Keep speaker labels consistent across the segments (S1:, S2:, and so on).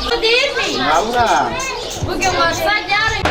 S1: Bu değil mi?
S2: Valla.
S1: Bugün varsa yarın.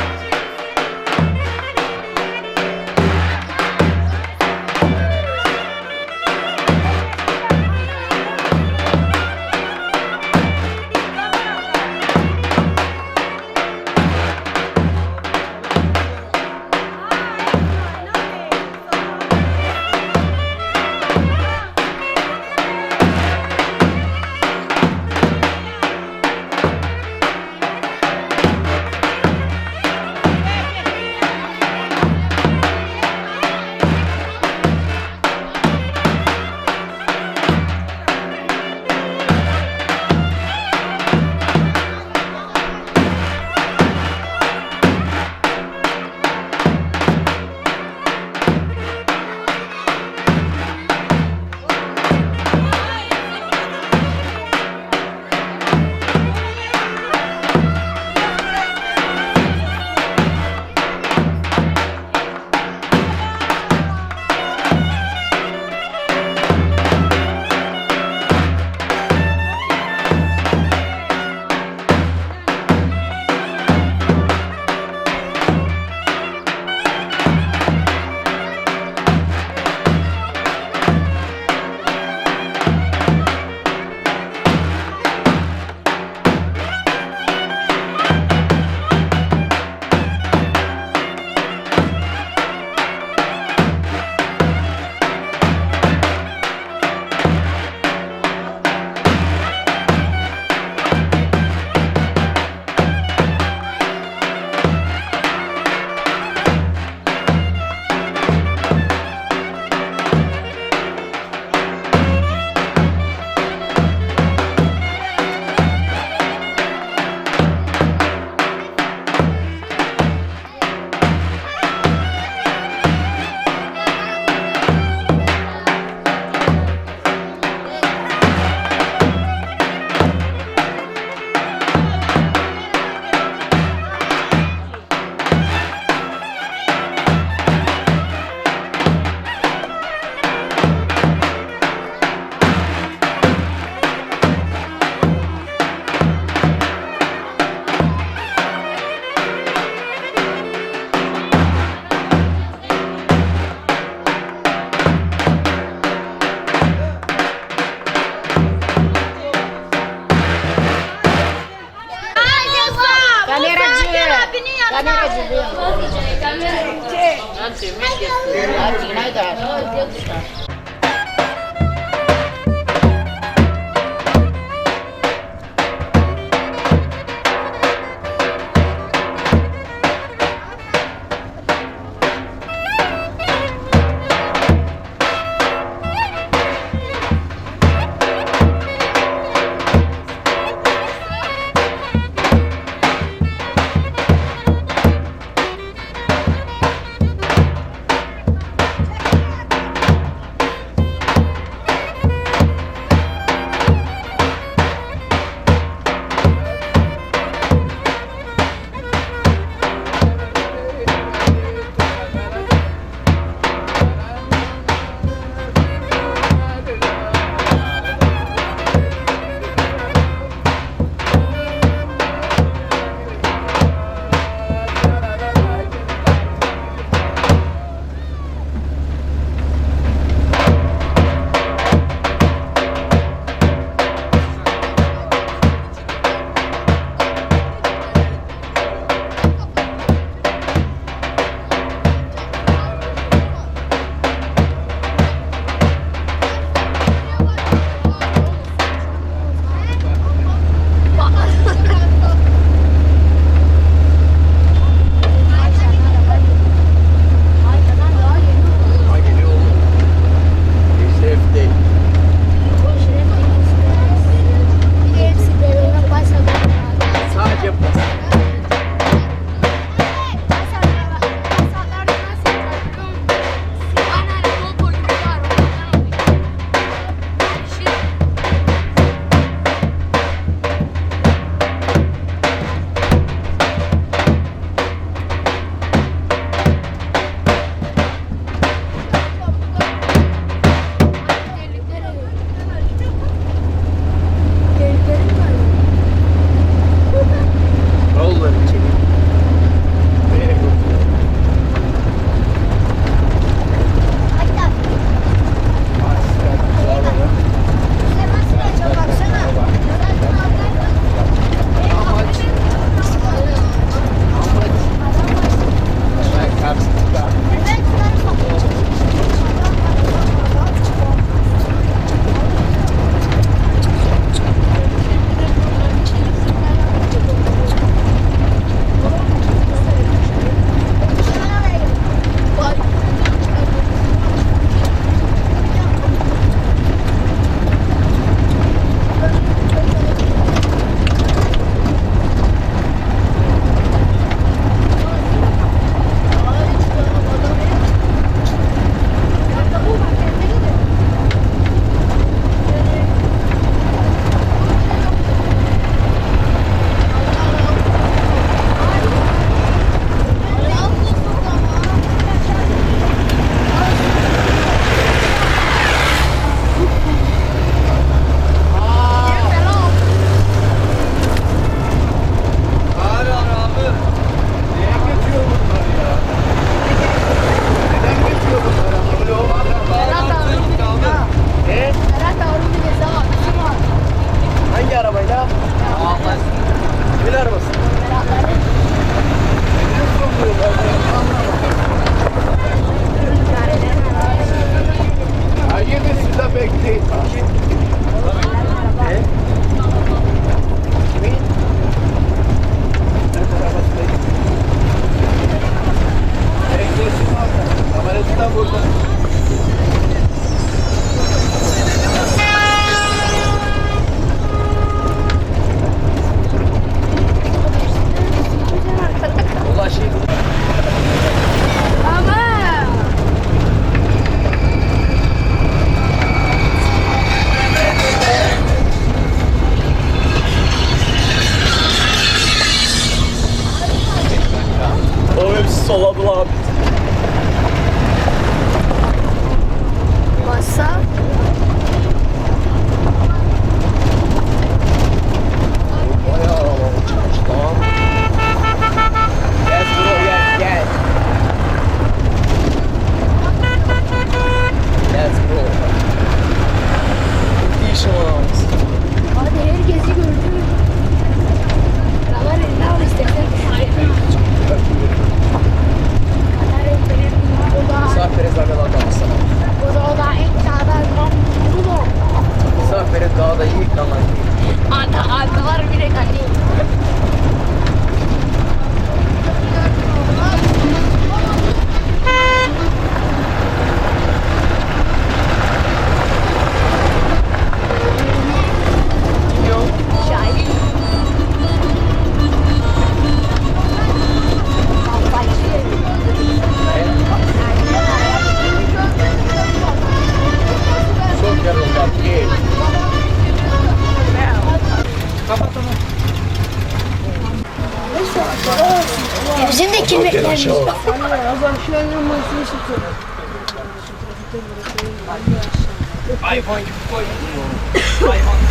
S2: çekilmeklerimiz var.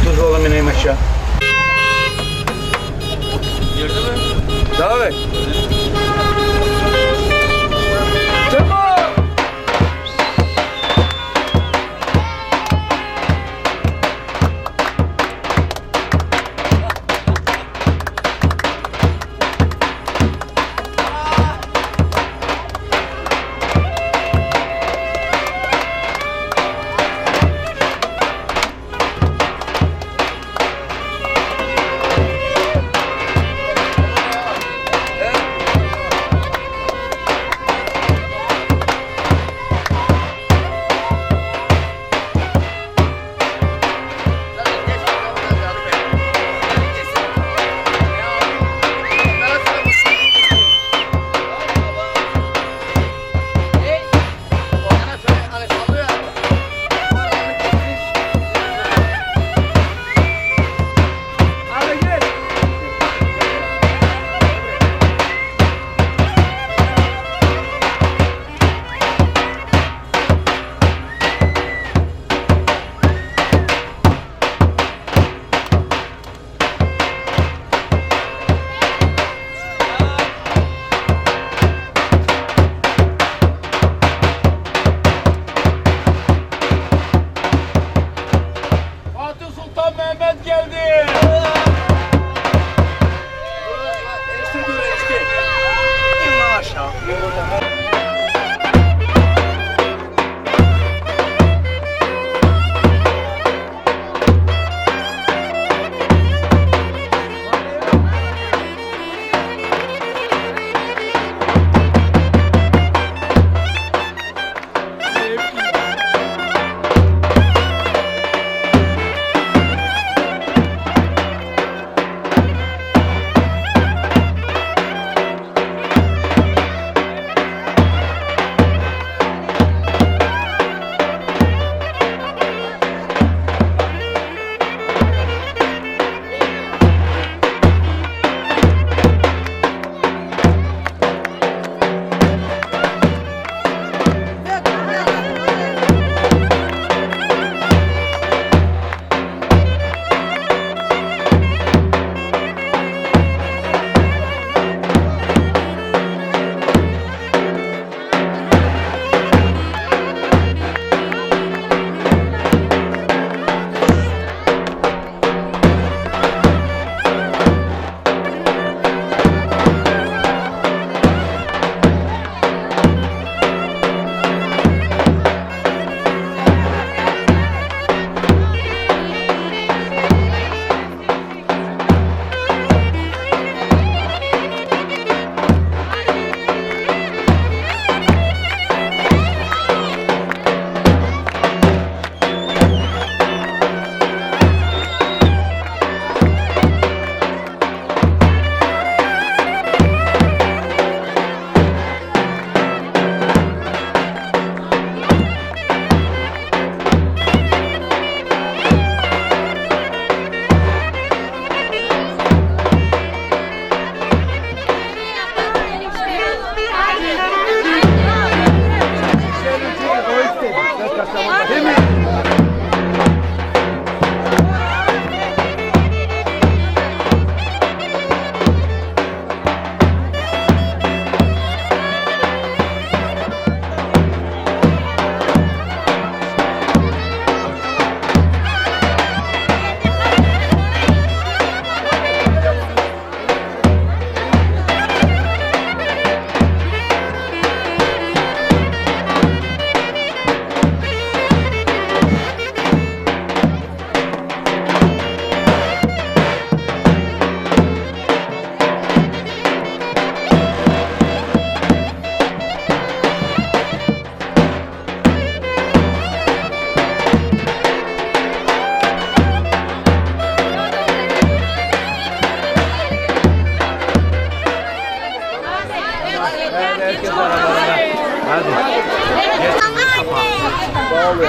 S3: Tuz oğlum ineyim aşağı.
S4: Girdi mi?
S3: Devam et.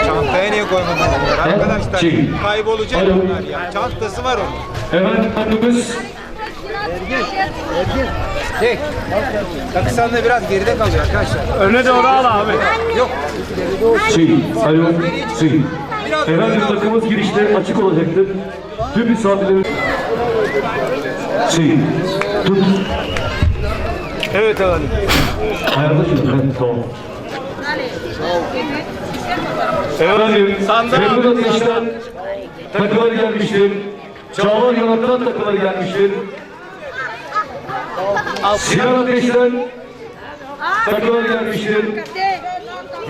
S5: Çantaya niye koymadınız bunları arkadaşlar? Kaybolacak bunlar ya. Çantası var onun.
S6: Evet, önümüz
S5: Şey, Pakistan da biraz geride kalıyor arkadaşlar.
S2: Öne doğru al abi.
S5: Yok.
S4: Alo, herhangi bir takımımız girişte açık olacaktır. Tüm misafirlerimiz... tut.
S3: Evet efendim.
S4: Ayarla şunu, tamam. Efendim, Memnun Ateş'ten takıları gelmiştir. Çağlar Yanak'tan takıları gelmiştir. Sinan Ateş'ten takıları gelmiştir.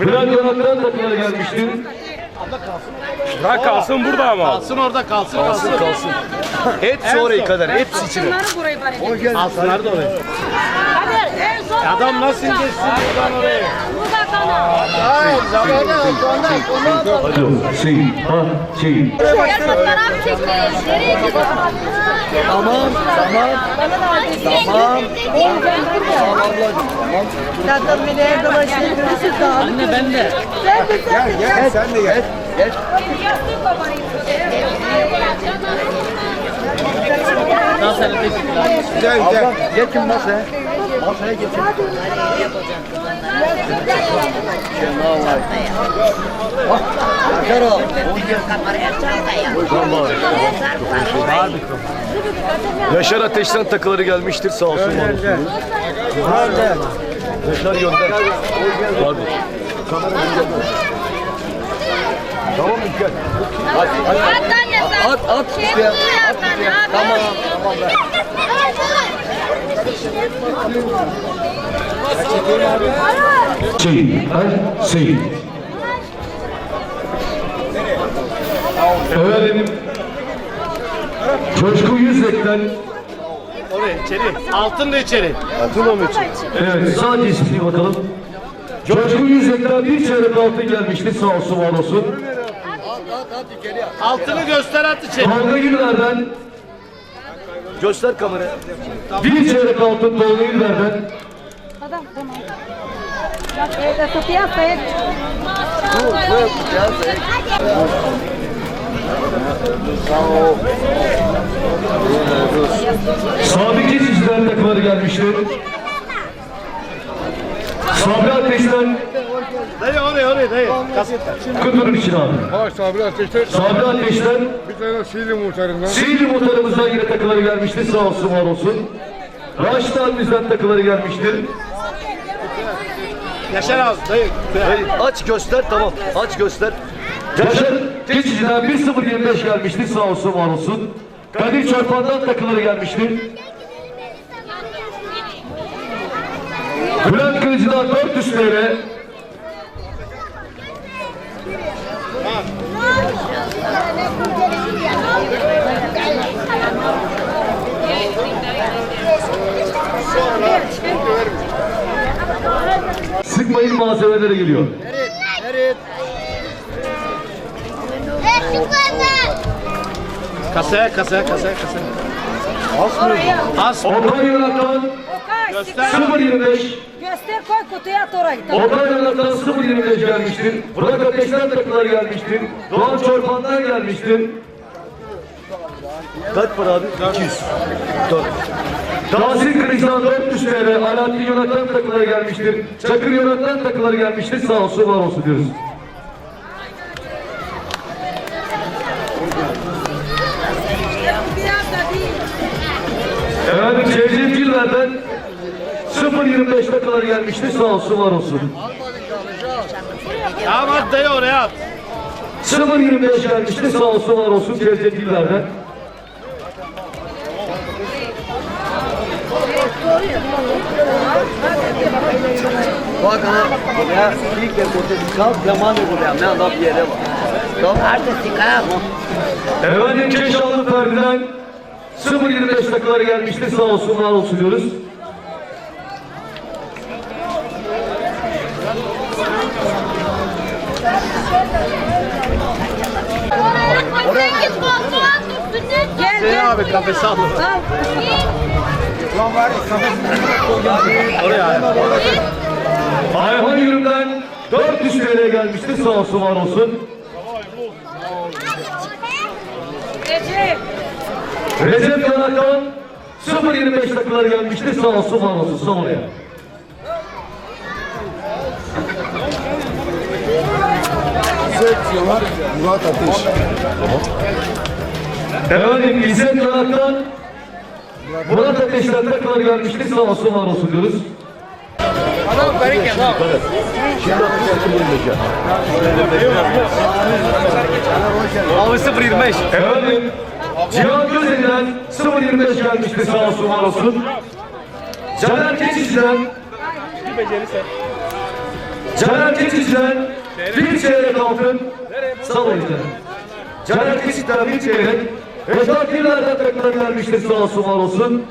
S4: Bülent Yanak'tan takıları gelmiştir.
S2: Bırak kalsın burada ama.
S3: Kalsın orada kalsın. Hepsi oraya kadar. Hepsi içine. Alsınlar da oraya.
S2: Adam nasıl geçsin buradan oraya?
S4: Alo,
S1: Anne ben de.
S5: Gel sen de gel. Güzel güzel.
S3: Geçin masaya. Masaya geçin.
S6: Yaşar Ateş'ten takıları gelmiştir sağ olsun. Yaşar gönder. Pardon. Tamam mı gel.
S1: At işte. Tamam.
S4: Efendim, Coşku Yüzek'ten,
S2: Oraya içeri. Altın da içeri.
S4: evet sadece ismini bakalım. Coşku Yüzek'ten bir çeyrek altın gelmişti sağ olsun var olsun.
S2: Altını göster at içeri.
S4: Tolga Güller'den
S6: Göster kamerayı.
S4: bir çeyrek altın Tolga Güller'den.
S7: Adam tamam. Bak evde tutuyor sayık.
S4: Sadık Geçici'den takıları gelmişti. Sabri Ateş'ten
S2: Dayı oraya dayı. Kasetler.
S4: Kıdır'ın için abi.
S8: Sabri Ateş'ten
S4: Sabri Ateş'ten
S8: bir tane Sili muhtarından.
S4: Sihirli muhtarımızdan yine takıları gelmişti sağ olsun var olsun. Raşit abimizden takıları gelmiştir.
S2: Yaşar abi dayı.
S6: Aç göster tamam. Aç göster.
S4: Yaşar Geçici'den 1.025 gelmişti sağ olsun var olsun. Kadir Çorpan'dan takıları gelmiştir. Bülent Kılıcı'dan 400 TL. Sıkmayın malzemeleri geliyor.
S2: Kasaya. As.
S4: Orhan Yanak'tan
S2: Göster.
S4: 0.25.
S7: Göster koy kutuya at orayı.
S4: Orhan Yanak'tan 0.25 gelmiştir. Burak Ateş'ten takılar gelmiştir. Doğan Çorpan'dan gelmiştir.
S6: Kaç para abi? 200.
S4: Tahsin Kılıç'tan 400 TL. Alaaddin Yanak'tan takıları gelmiştir. Çakır Yanak'tan takıları gelmiştir. Sağ olsun var olsun diyoruz. Efendim Cevcevgiller'den 0.25 takıları gelmiştir. Sağ olsun var olsun.
S2: Tamam hadi dayı oraya at.
S4: 0.25 gelmiştir. Sağ olsun var olsun Cevcevgiller'den.
S6: Bak ha. Ya ilk de kote kalk zamanı buraya. Ne adam bir yere bak. Kalk.
S4: Efendim Keşanlı Ferdi'den 0.25 takıları gelmiştir. Sağ olsun var olsun diyoruz.
S7: Gel
S2: Abi kafesi al.
S4: Ayhan Yürüm'den 400 TL gelmiştir. Sağ olsun var olsun. Recep Yanak'tan 0.25 takıları gelmiştir. Sağ olsun, var olsun. Son oraya.
S8: Murat Ateş.
S4: Efendim İzzet Yanak'tan Murat Ateş'ten takıları gelmiştir. Sağ olsun, var olsun diyoruz.
S5: Adam garip ya.
S3: Abi 0.25.
S4: Efendim Cihan Gözel'den 0.25 gelmiştir. Sağ olsun, var olsun. Caner Keçici'den bir çeyrek altın. Sağ olun canım. Caner Keçici'den bir çeyrek. Vedat Güller'den takılar gelmiştir. Sağ olsun, var olsun.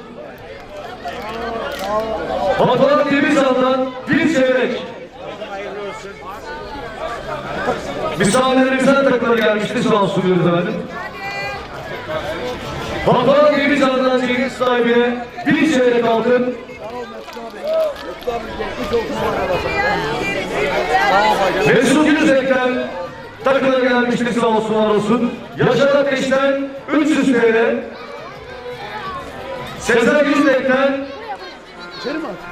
S4: Batuhan Temizhan'dan bir çeyrek. Misafirlerimizden takılar gelmiştir. Sağ olsun diyoruz efendim. Batuhan Temizhan'dan çeyrek sahibine bir çeyrek altın. Mesut Yüzek'ten takılar gelmiştir. Sağ olsun, var olsun. Yaşar Ateş'ten 300 TL. Sezer Yüzek'ten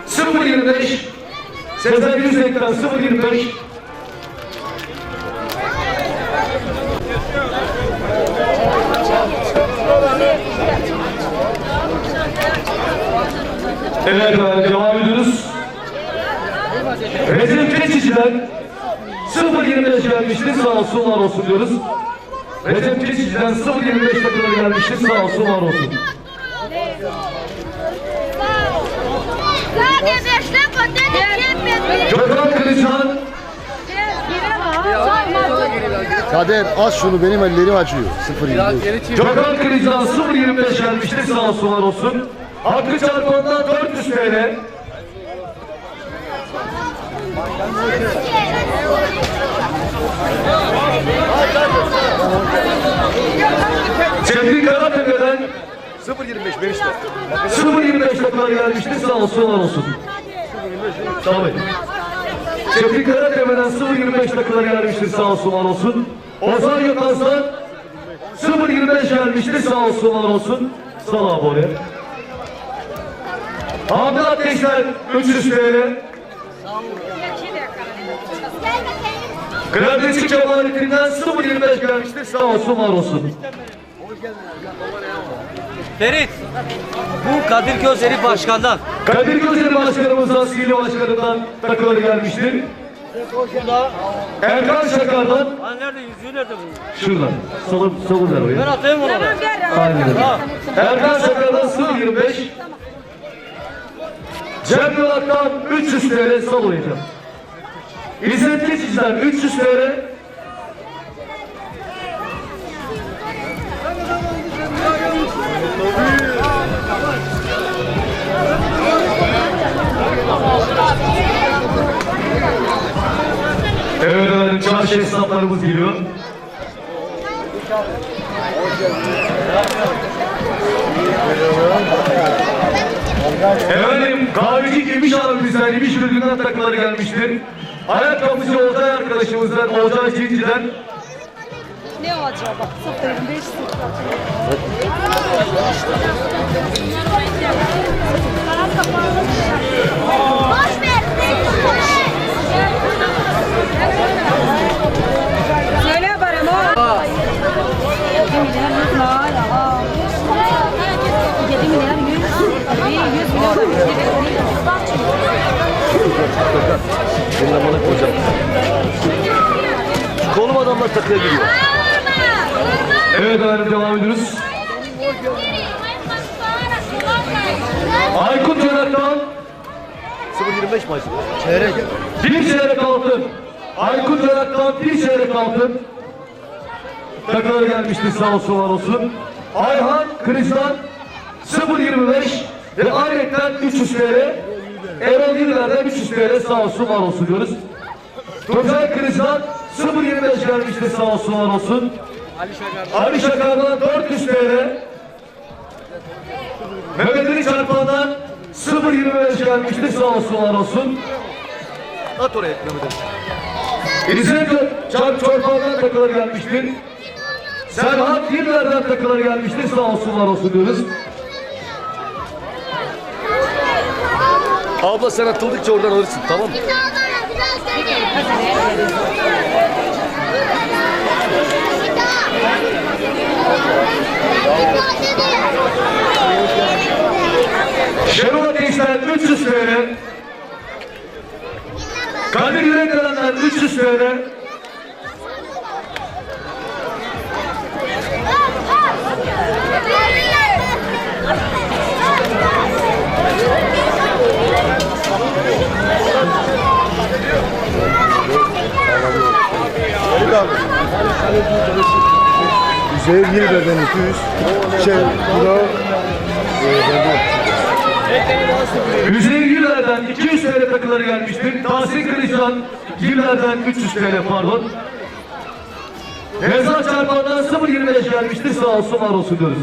S4: 0.25. Sezer Yüzek'ten 0.25. Evet, devam ediyoruz. Recep Keçici'den 0.25 gelmiştir. Sağ olsun, var olsun diyoruz. Recep Keçici'den 0.25 takıları gelmiştir. Sağ olsun, var olsun. Gökhan Kılıçhan
S8: Kader az şunu, benim ellerim acıyor. 0.25.
S4: Gökhan Kılıçhan 0.25 gelmiştir. Sağ olsun, var olsun. Hakkı Çarpan'dan 400 TL. Cemil Karatepe'den
S3: 0.25 Berişte.
S4: 0.25 takılar gelmiştir. Sağ olsun, var olsun. Tabii. Cemil Karatepe'den 0.25 takılar gelmiştir. Sağ olsun, var olsun. Ozan Yılmaz'dan 0.25 gelmiştir. Sağ olsun, var olsun. Sağ ol abi oraya. Ahmet Ateşler 300 TL. Klavyeçi Kemalettin'den 0.25 gelmiştir. Sağ olsun, var olsun.
S6: Ferit, bu Kadir Gözleri Başkan'dan.
S4: Kadir Gözleri Başkanımızdan, Sihirli Başkanı'ndan takıları gelmiştir. Erkan Şakar'dan.
S6: Hani nerede, yüzüğü nerede bunun?
S4: Şuradan. Salın ver oraya.
S6: Ben atayım onu.
S4: Aynen öyle. Erkan Şakar'dan 0.25. Cem Yolak'tan 300 TL sal oynayacağım. İzzet Keçici'den 300 TL. Evet efendim, çarşı esnaflarımız geliyor. Efendim, kahveci Gümüş abimizden, İmiş Ürün'den takıları gelmiştir. Ayakkabıcı Olcay arkadaşımızdan, Olcay Cinci'den.
S7: Ne olacak bak 0.25
S9: Boş ver.
S7: Söyle bana o. 7 milyar 100 mal. 7 milyar 100
S3: Kolum adamlar takıya giriyor.
S4: Evet efendim, devam ediyoruz. Aykut Yönetmen
S3: 0.25 maç.
S4: çeyrek. Bir çeyrek altın. Aykut Yönetmen bir çeyrek altın. Takıları gelmiştir, sağ olsun, var olsun. Ayhan Kılıç'tan 0.25 ve ayrıca 300 TL. Erol Yıllar'dan 300 TL sağ olsun, var olsun diyoruz. Tuncay Kılıç'tan 0.25 gelmiştir, sağ olsun, var olsun. Ali Şakar'dan 400 TL. Mehmet Ali Çarpan'dan 0.25 gelmiştir, sağ olsun, var olsun.
S3: At oraya Mehmet Ali.
S4: İzzet Çarpan'dan takıları gelmiştir. Serhat Yıllar'dan takıları gelmiştir, sağ olsun, var olsun diyoruz.
S3: Abla sen atıldıkça oradan alırsın, tamam mı?
S9: Bir daha bana biraz dedi. Bir daha dedi.
S4: Şenol Ateş'ten 300 TL. Kadir Yürekdelen'den 300 TL.
S8: Üzeyir Yılber'den 200. Bu da
S4: Hüseyin Güller'den 200 TL takıları gelmiştir. Tahsin Kılıç'tan Güller'den 300 TL pardon. Reza Çarpan'dan 0.25 gelmiştir. Sağ olsun var olsun diyoruz.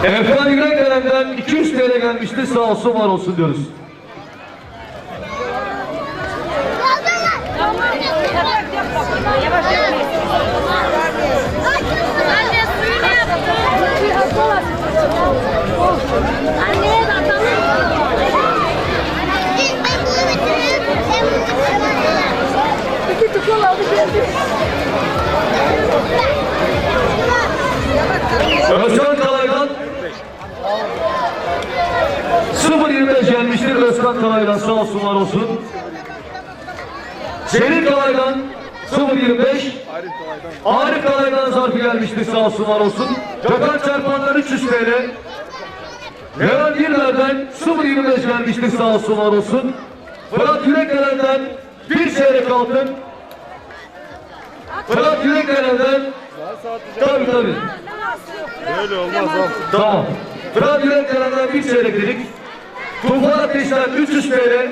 S4: Efkan Yürekdelen'den 200 TL gelmiştir. Sağ olsun var olsun diyoruz.
S9: Anne suyunu yaptım. Anneye de atalım. Ben bunu bitireyim. Sen bunu bitireyim. İki tıkıl aldı geldi.
S4: Özkan Kalay'dan 0.25 gelmiştir. Özkan Kalay'dan sağ olsun var olsun. Şerif Kalay'dan 0.25. Arif Kalay'dan zarfı gelmiştir. Sağ olsun var olsun. Gökhan Çarpan'dan 300 TL. Levent Güller'den 0.25 gelmiştir. Sağ olsun var olsun. Fırat Yürekdelen'den 1 çeyrek altın. Fırat Yürekdelen'den tabii.
S2: Öyle olmaz abi.
S4: Tamam. Fırat Yürekdelen'den 1 çeyrek dedik. Tufan Ateş'ten 300 TL.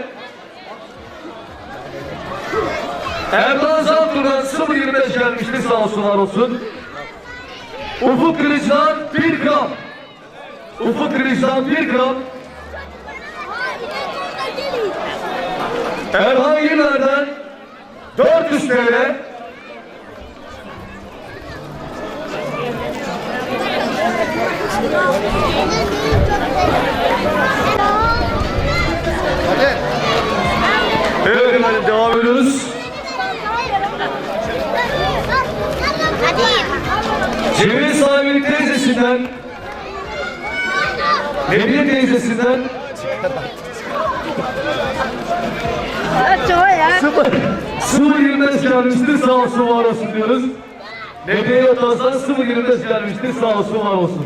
S4: Erdoğan Zantur'dan 0.25 gelmişti. Sağ olsun var olsun. Ufuk Kılıç'tan 1 gram. Ufuk Kılıç'tan 1 gram. Erhan Güller'den 400 TL. Evet efendim devam ediyoruz. Cemil sahibinin teyzesinden, Nebiye teyzesinden 0.25 gelmiştir, sağ olsun var olsun diyoruz. Nebiye Yatağız'dan 0.25 gelmiştir, sağ olsun var olsun.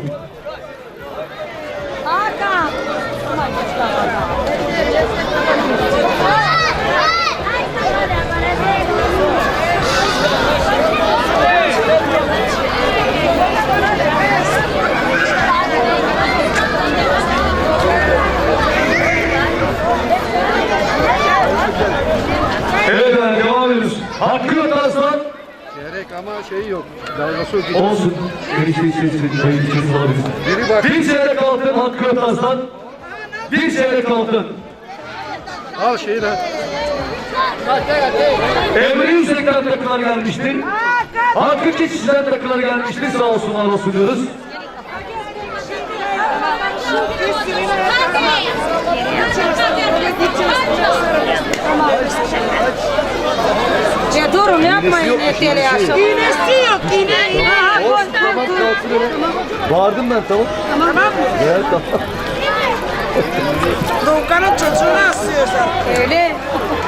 S7: Hakan.
S4: Evet efendim devam ediyoruz. Hakkı Yatağız'dan
S8: çeyrek ama şeyi yok. Dalgası yok.
S4: olsun.
S8: Biri bak.
S4: 1 çeyrek altın Hakkı Yatağız'dan. 1 çeyrek altın.
S8: Al şeyi de.
S4: Emre Yüksek'ten takılar gelmiştir. Hakkı Keçici'den takılar gelmiştir. Sağ olsun var olsun diyoruz.
S7: Ya durun yapmayın etleri aşağı. İğnesi yok iğne.
S8: Tamam kalsın öyle. Bağırdım ben tamam.
S7: Tamam mı?
S8: Evet tamam.
S7: Doğukan'ın çocuğunu asıyorsan. Öyle.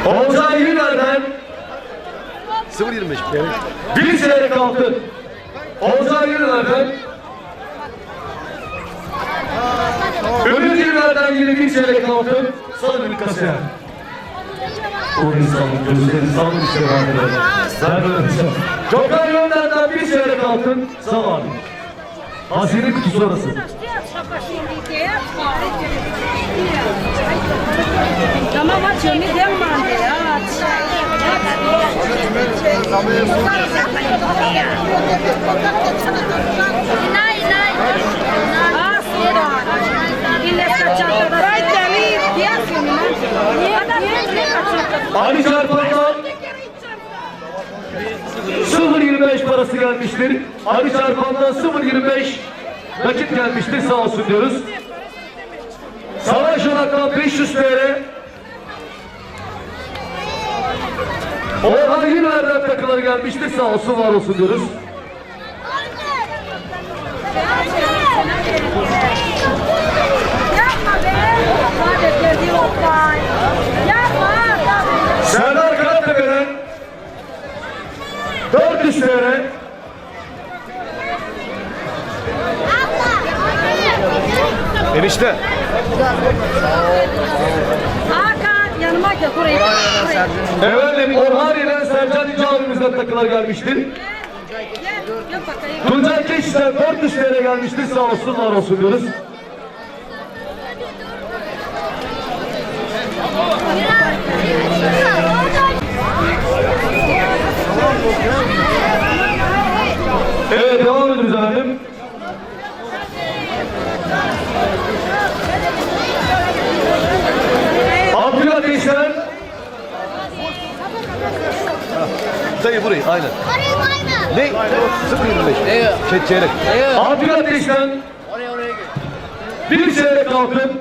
S4: Olcay Güler'den
S8: 0.25.
S4: 1 çeyrek altın. Olcay Güler'den Ümit Güler'den yine 1 çeyrek altın. Sana bir kasiyer. O insanın gözleri sanır işte ben böyle. Ben böyle. Gökhan Yönder'den 1 çeyrek altın. Sağ ol abi. Hazine kutusu orası.
S7: Tamam açıyorum. Bir dem vardı ya.
S4: Ali Çarpan'dan 0.25 gelmiştir. Ali Çarpan'dan 0.25 nakit gelmiştir. Sağ olsun diyoruz. Savaş Onak'tan 500 TL. Orhan Yılmaz'dan takıları gelmiştir. Sağ olsun, var olsun diyoruz. Serdar Karatepe'den 400 TL.
S3: Enişte.
S7: Hakan yanıma gel buraya.
S4: Efendim Orhaniye'den Sercan İnce abimizden takılar gelmiştir.
S7: Gel bakayım.
S4: Tuncay Keşiş'ten 400 TL gelmiştir. Sağ olsun, var olsun diyoruz. Evet, devam ediyoruz efendim. Abdülhamid Ateş'ten
S3: Dayı burayı aynen.
S9: Orayı koyma.
S3: Ne? 0.25. Çeyrek.
S4: Abdülhamid Ateş'ten bir çeyrek altın.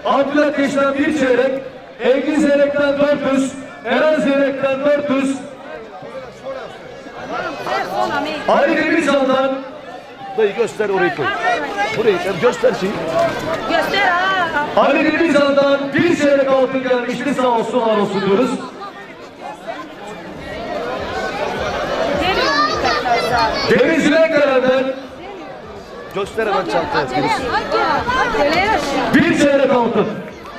S4: Abdülhamid Ateş'ten bir çeyrek. Engin Zeynep'ten 400. Eren Zeynep'ten 400. Ali Demircan'dan
S3: Dayı göster orayı koy. Burayı göster şeyi.
S7: Göster ha.
S4: Ali Demircan'dan bir çeyrek altın gelmişti. Sağ olsun, var olsun diyoruz. Deniz Rengaren'den
S3: Göster hemen çantaya.
S4: bir çeyrek altın.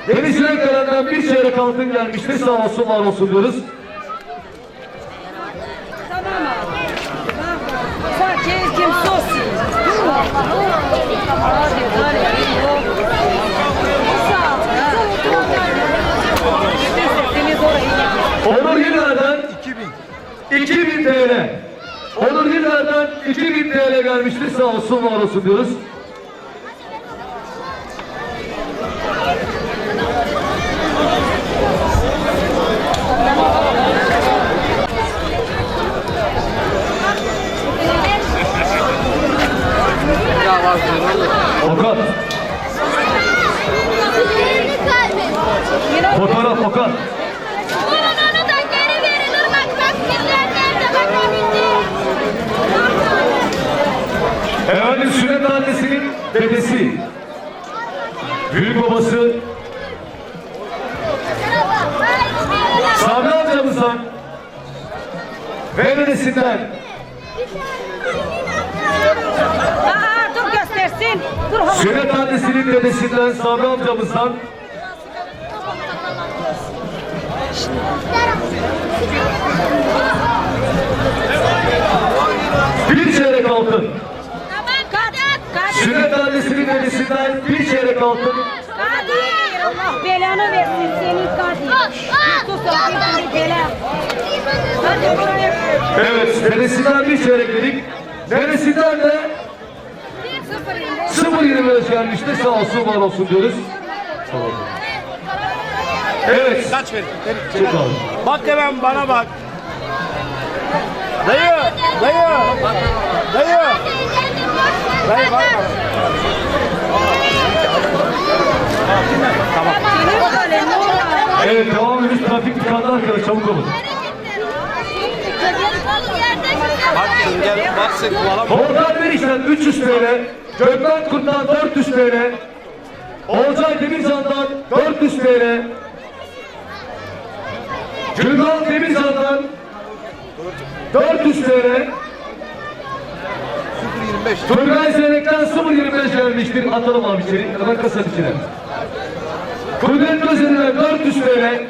S4: Deniz Rengaren'den bir çeyrek altın gelmişti. Sağ olsun, var olsun diyoruz.
S7: Kim sosi?
S4: Onur Yılmaz'dan 2000 TL. Onur Yılmaz'dan 2000 TL gelmiştir. Sağ olsun, var olsun diyoruz. Okan. Fotoğraf Okan.
S9: Bunun onu da geri verin. Irmak bak kimler nerede bakabildi.
S4: Efendim Sünnet annesinin dedesi. Büyük babası Sami amcamızdan ve dedesinden
S7: Aa, dur göstersin. Dur hava.
S4: Sünnet annesinin dedesinden Sami amcamızdan bir çeyrek altın. Sünnet annesinin dedesinden bir çeyrek altın.
S7: Kadir, Allah belanı versin senin Kadir. Sus bir bela. Hadi buraya.
S4: Evet, dedesinden bir çeyrek dedik. Dedesinden de 0.25 gelmişti. Sağ olsun, var olsun diyoruz. Evet.
S5: Kaç verin?
S4: Çok abi.
S5: Bak hemen bana bak. Dayı, dayı, dayı. Dayı bak.
S4: Evet, devam ediyoruz. Trafik tıkandı arkadaşlar. Çabuk olun.
S5: Bak gel, bak sık kulağına.
S4: Volkan Meriç'ten 300 TL. Gökmen Kurt'tan 400 TL. Olcay Demircan'dan 400 TL. Gülhan Demircan'dan 400 TL.
S3: 0.25.
S4: Turgay Zeynek'ten 0.25 gelmiştir. Atalım abi içeri. Hemen kasanın içine. Kudret Özen'den 400 TL.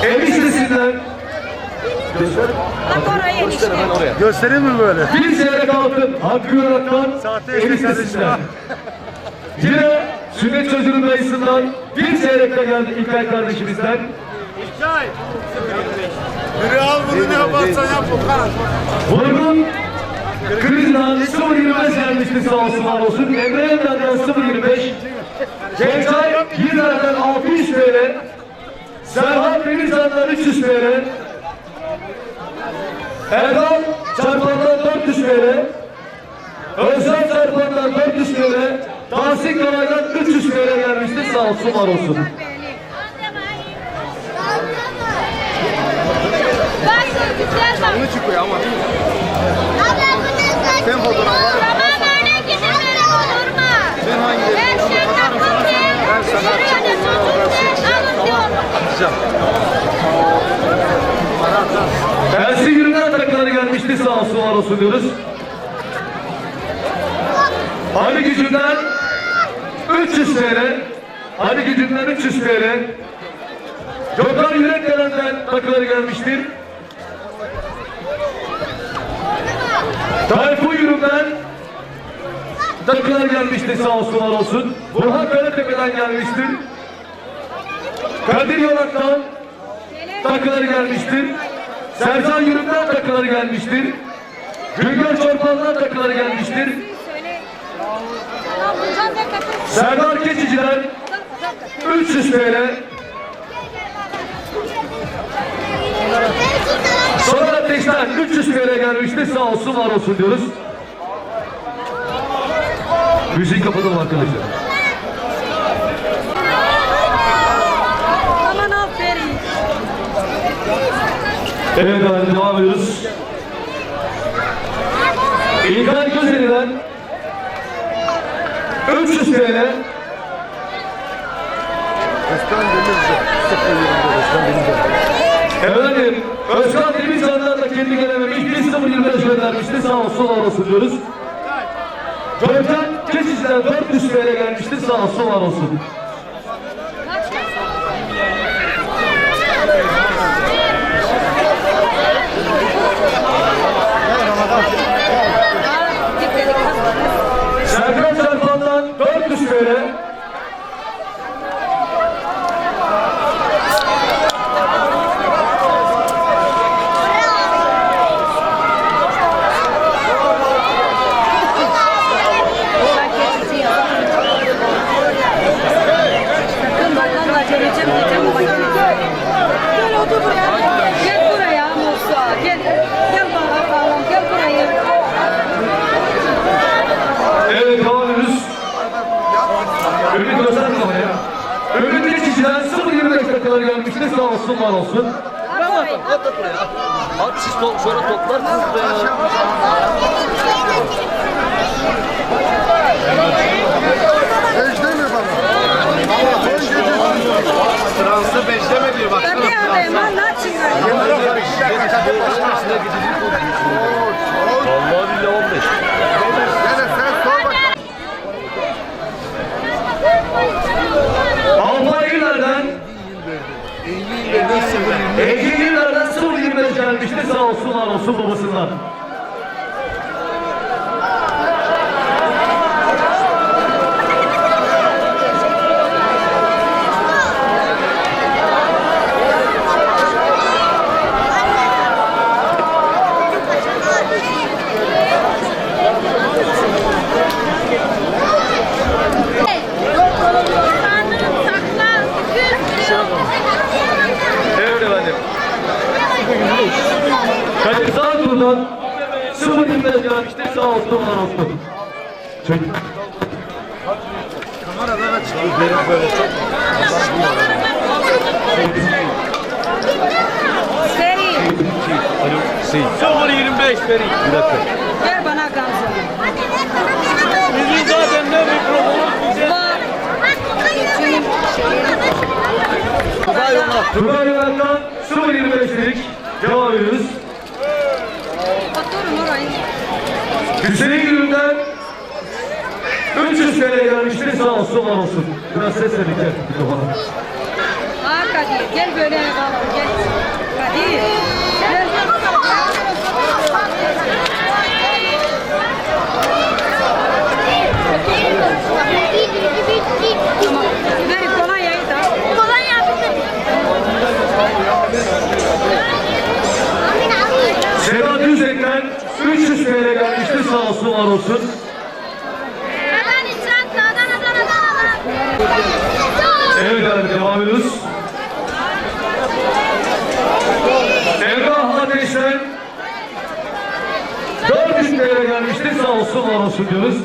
S4: Eniştesinden
S7: Bak oraya
S3: Göster
S7: enişte.
S3: hemen oraya.
S8: Göstereyim mi böyle?
S4: bir çeyrek altın Hakkı Yorak'tan eniştesinden. Yine sünnet çocuğunun dayısından bir çeyrek de geldi İlkay kardeşimizden.
S5: Biri al bunu ne yaparsan yap Okan.
S4: Vurgun Kriz'den 0.25 gelmişti sağ olsun, var olsun. Emre Yender'den 0.25. Cenkay Yıllar'dan 600 TL. Serhat Demircan'dan 300 TL. Erdal Çarpan'dan 400 TL. Özlem Çarpan'dan 400 TL. Tahsin Karay'dan 300 TL gelmiştir. Sağ olsun, var olsun.
S9: Bunu çıkıyor ama. Sen fotoğraf var. Tamam öyle gidelim olur mu? Sen hangi? Her şey takıldı. Ben sana
S4: Elsi Yürümen takıları gelmişti. Sağ olsun, var olsun diyoruz. Ali Gücü'nden 300 TL. Ali Gücü'nden 300 TL. Gökhan Yürekgelen'den takıları gelmiştir. Tayfun Yürüm'den takılar gelmiştir. Sağ olsun, var olsun. Burhan Karatepe'den gelmiştir. Kadir Yolak'tan takıları gelmiştir. Sercan Yürüm'den takıları gelmiştir. Güngör Çorpan'dan takıları gelmiştir. Serdar Keçici'den 300 TL. Soner Ateş'ten 300 TL gelmiştir. Sağ olsun, var olsun diyoruz. Müziği kapatalım arkadaşlar.
S7: Aman aferin.
S4: Evet efendim, devam ediyoruz. İlkay Gözeli'den 300 TL.
S8: Özkan Demirci. 0.20'de Özkan Demirci.
S4: Efendim, Özkan Demircan'dan da kendi gelememiş 1.025 göndermişti. Sağ olsun, var olsun diyoruz. Görkem Keçici'den 400 TL gelmişti. Sağ olsun, var olsun. Serkan Çarpan'dan 400 TL.
S7: Gel otur buraya. Gel buraya Musa. Gel. Gel bakalım. Gel buraya.
S4: Evet, devam ediyoruz. Ümit göster kameraya. Ümit Geçici'den 0.25 dakikalar gelmişti. Sağ olsun, var olsun.
S6: At buraya. At siz sonra toplarsınız buraya.
S8: Ejder mi bana?
S5: Transı beşleme diyor bak.
S7: Hadi abi. Manlar çıkar.
S6: Vallahi billahi 15.
S4: Alpay Güler'den 50 yıllardan 0.25 gelmişti. Sağ olsun, var olsun babasından. Evet efendim. Kadir Sağtur'dan 0.25 gelmiştir. Sağ olsun, var olsun. Çek.
S8: Kameradan açık. Benim böyle çok.
S7: Seri.
S5: 0.25 Feri.
S6: Bir dakika.
S7: Ver bana gazı.
S5: Bizim zaten ne mikrofonumuz bize.
S7: Var. Geçeyim.
S4: Tugay Yönet'ten 0.25'lik devam ediyoruz.
S7: Oturun orayı.
S4: Hüseyin Gül'den 300 TL gelmiştir. Sağ olsun, var olsun. Biraz ses verin. Gel mikrofona.
S7: Ha Kadir. Gel böyle bakalım. Gel. Kadir. Gel. Tamam. Ver kolonyayı da.
S4: Sedat Düzek'ten 300 TL gelmiştir. Sağ olsun, var olsun. Evet efendim, devam ediyoruz. Emrah Ateş'ten TL gelmiştir. Sağ olsun, var olsun diyoruz.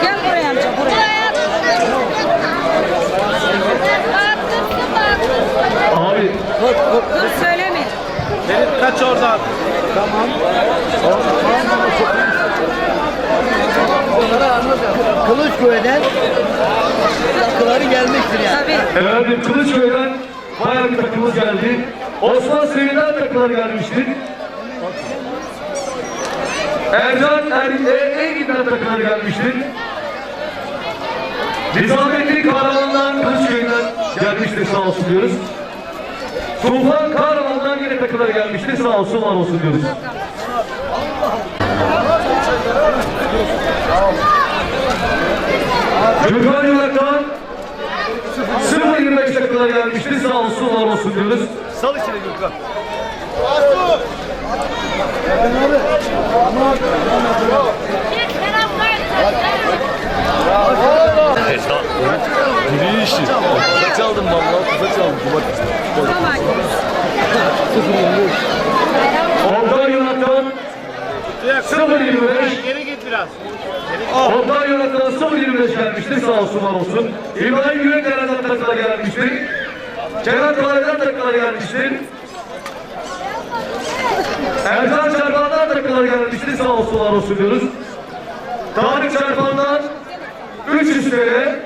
S7: Gel buraya amca buraya.
S4: Abi
S7: Dur söyleme.
S5: Ferit kaç oradan.
S6: Kılıçköy'den takıları gelmiştir yani.
S7: Tabii.
S4: efendim Kılıçköy'den bayağı bir takımız geldi. Osman Seyir'den takılar gelmiştir. Ercan Engin'den takılar gelmiştir. Nizamettin Kahraman'dan Kılıçköy'den gelmiştir, sağ olsun diyoruz. Tufan Kahraman'dan yine takılar gelmiştir, sağ olsun, var olsun diyoruz. Gökhan Yolak'tan 0.25 takılar gelmiştir, sağ olsun, var olsun diyoruz.
S3: Sal içine Gürkan. Giriyor işi. Kıza çaldım vallahi, kıza çaldım.
S4: Ondan Yolak'tan 0.25.
S5: Geri git biraz.
S4: Ondan Yolak'tan 0.25 gelmiştir, sağ olsun, var olsun. İbrahim Güvendere'den takılar gelmiştir. Kerem Kalay'dan takılar gelmiştir. Ercan Çarpan'dan takılar gelmiştir, sağ olsun, var olsun diyoruz. Tarık Çarpan'dan 300 TL.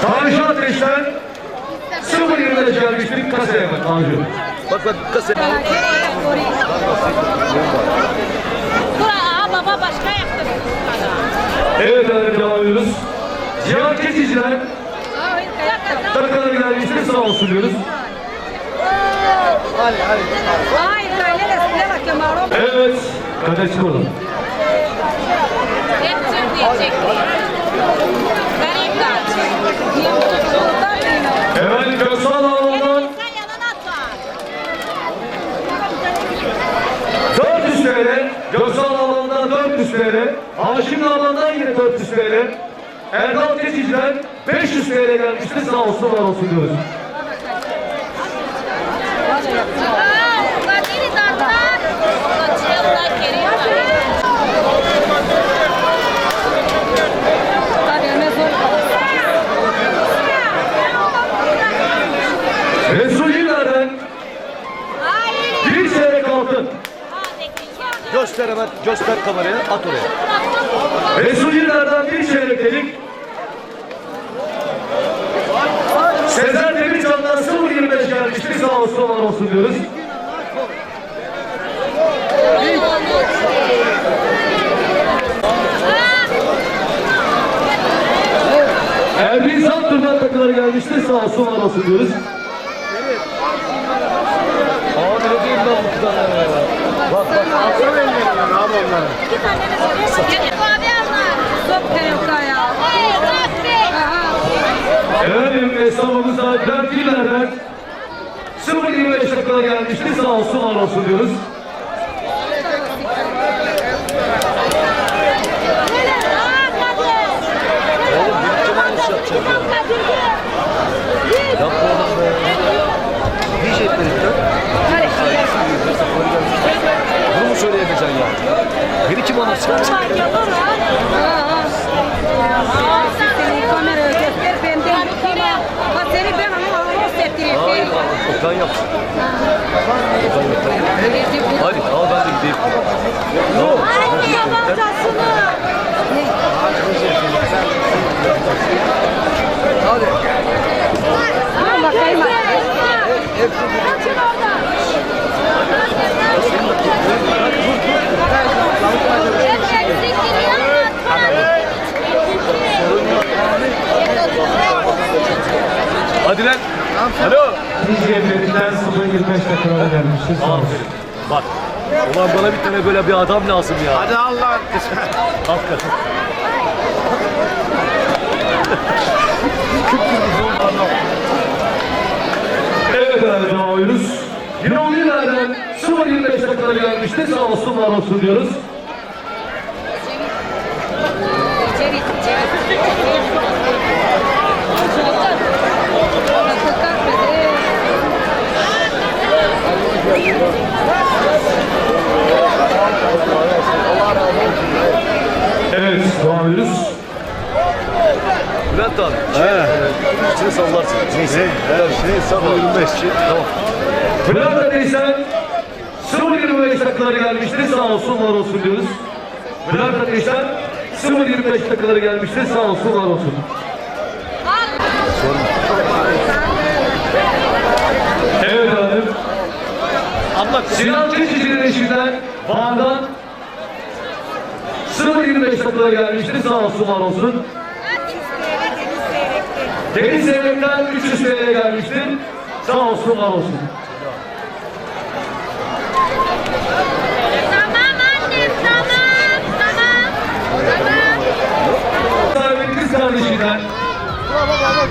S4: Tanju Ateş'ten 0.25 gelmiştir, kasaya bak Tanju.
S3: Bak kasa.
S9: Baba başka yaptı.
S4: Evet efendim, devam ediyoruz. Cihan Keçici'den takılar gelmiştir, sağ olsun diyoruz. Evet, Kader çıkalım.
S9: Hep Türk diyecek. Garip
S4: Efendim Köksal Ağlam'dan
S9: Sen yalan atma.
S4: 400 TL, Köksal Ağlam'dan 400 TL, Haşim Ağlam'dan yine 400 TL, Erdal Keçici'den 500 TL gelmiştir, sağ olsun, var olsun diyoruz.
S9: Kadiri darlar. Kaçıyorlar geri.
S4: Resul Yıllar'dan 1 çeyrek altın.
S3: Göster hemen, göster kameraya, at oraya.
S4: Resul Yıllar'dan 1 çeyrek dedik. Sezer Demircan'dan 0.25 gelmiştir, sağ olsun, var olsun diyoruz. Erbil Zantur'dan takıları gelmiştir, sağ olsun, var olsun diyoruz.
S3: Abi ne diyeyim ben bu kızlarla ya. Bak alsana ellerini abi onları.
S4: Efendim esnafımızda Dörtgüller'den 0.25 takıları gelmiştir, sağ olsun, var olsun diyoruz.
S3: Bunu mu söyleyeceksin ya? Biri kim onu çıkar? Hayır, Okan yapsın. Hadi al ben de gideyim. Hadi.
S7: Bakayım.
S3: Hadi lan. Alo.
S4: Biz Devleti'nden 0.25 takıları gelmiştir, sağ olsun.
S3: Aferin. Bak Ulan bana bir tane böyle bir adam lazım ya.
S5: Hadi Allah.
S3: Hakikaten.
S4: Evet efendim devam ediyoruz. Yine o ilerden 0.25 dakikada gelmişti. Sağ olsun var olsun diyoruz. Evet devam ediyoruz.
S3: Bülent abi. İçine sallarsın. Neyse. Evet. Şey sabah 25 için. Tamam.
S4: Bülent Ateş'ten 0.25 dakikaları gelmiştir. Sağ olsun var olsun diyoruz. Bülent Ateş'ten 0.25 dakikaları gelmiştir. Sağ olsun var olsun. Evet efendim. Sinan Keçici'nin eşinden Van'dan 0.25 dakikaları gelmiştir. Sağ olsun var olsun. Deniz Seyrek'ten 300 TL gelmiştir. Sağ olsun var olsun.
S9: Tamam annem, tamam.
S4: Sahibi kız kardeşinden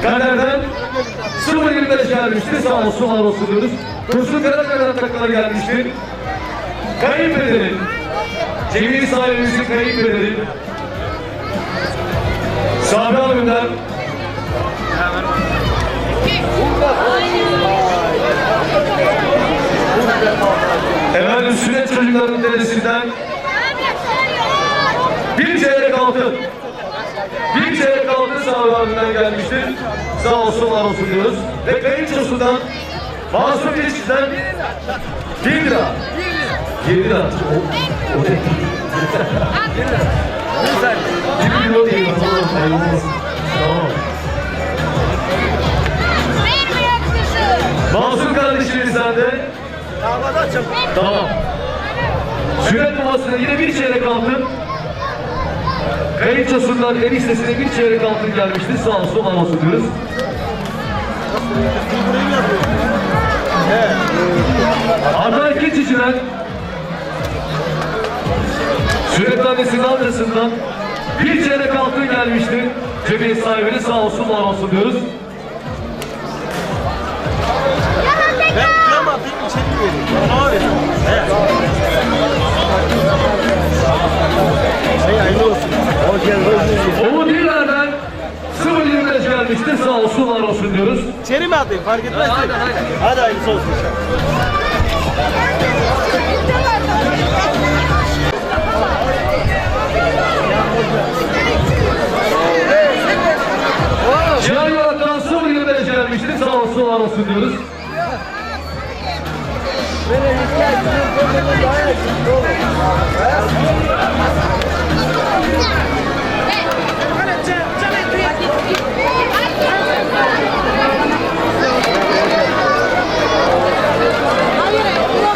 S4: Kader'den 0.25 gelmiştir. Sağ olsun var olsun diyoruz. Kursun Karakay'dan takılar gelmiştir. Kayınpederin Cemil sahibimizin kayınpederi Sabri abimden efendim sünnet çocuklarının dedesinden bir çeyrek altın. Bir çeyrek altın Sabri abimden gelmiştir. Sağ olsun var olsun diyoruz. Ve kayınçosundan Masum Geçiş'ten 1 lira. 7 lira. O ne? 1 lira değil. Tamam. Masum kardeşlerimizden de tamam. Sünnet babasına yine bir çeyrek altın. Kayınçosundan eniştesine bir çeyrek altın gelmişti. Sağ olsun var olsun diyoruz. Adnan Keçici'den Sünnet annesinin amcasından bir çeyrek altın gelmişti. Cemiyet sahibine sağ olsun var olsun diyoruz.
S5: Ben krem atayım içeri vereyim. Abi. Hayırlı olsun. Hoş geldin.
S4: Umut İller'den 0.25 gelmişti. Sağ olsun var olsun diyoruz.
S5: İçeri mi atayım fark etmez. Hadi hayırlısı olsun.
S4: Cihan Yorak'tan 0.25 gelmişti. Sağ olsun var olsun diyoruz.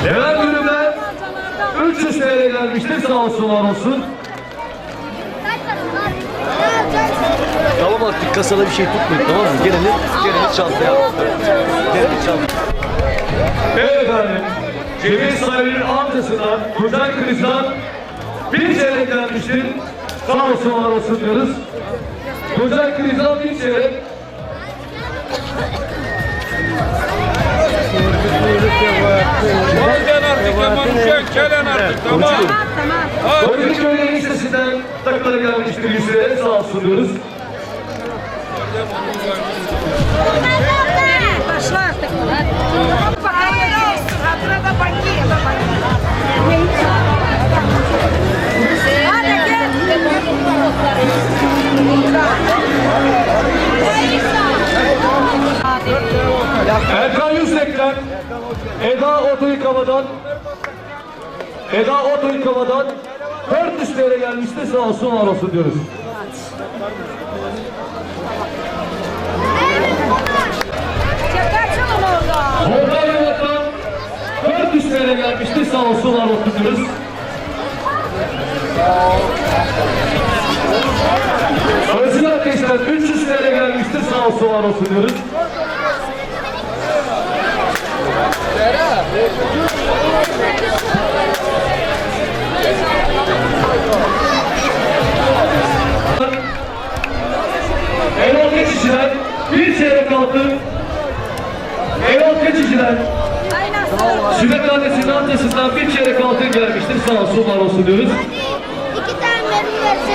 S4: Evvel bölümde 300 TL gelmişti. Sağ olsun var olsun.
S3: Tamam artık kasada bir şey tutmayın, tamam mı? Geleni çantaya. Geleni çantaya.
S4: Evet efendim. Cemil sahibinin amcasından, Kucak Kriz'den bir çeyrek gelmiştir. Sağ olsun var olsun diyoruz. Kucak Kriz'den bir çeyrek.
S2: Gel artık hemen gelen artık tamam.
S4: Koyun Köy'ün listesinden takıları gelmiştir 100 TL. Sağ olsun diyoruz.
S7: Başla artık.
S4: Erkan Yüzek'ten Eda Oto Yıkama'dan 400 TL gelmişti. Sağ olsun var olsun diyoruz. Volkan Yolak'tan 400 TL gelmişti. Sağ olsun var olsun diyoruz. Özgür Ateş'ten 300 TL gelmişti. Sağ olsun var olsun diyoruz.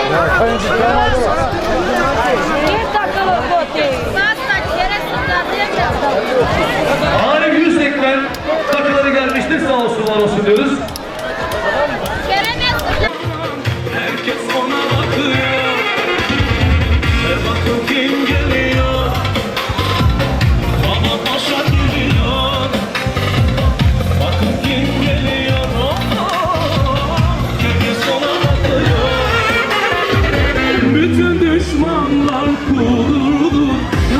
S7: Bir takılı kote.
S4: Arif Yüksek'ten takıları gelmiştir. Sağ olsun, var olsun diyoruz.
S2: Herkes ona bakıyor. Bakın kim geliyor. Baba paşa geliyor. Bakın kim geliyor. Herkes ona bakıyor. Bütün düşmanlar kuruldu.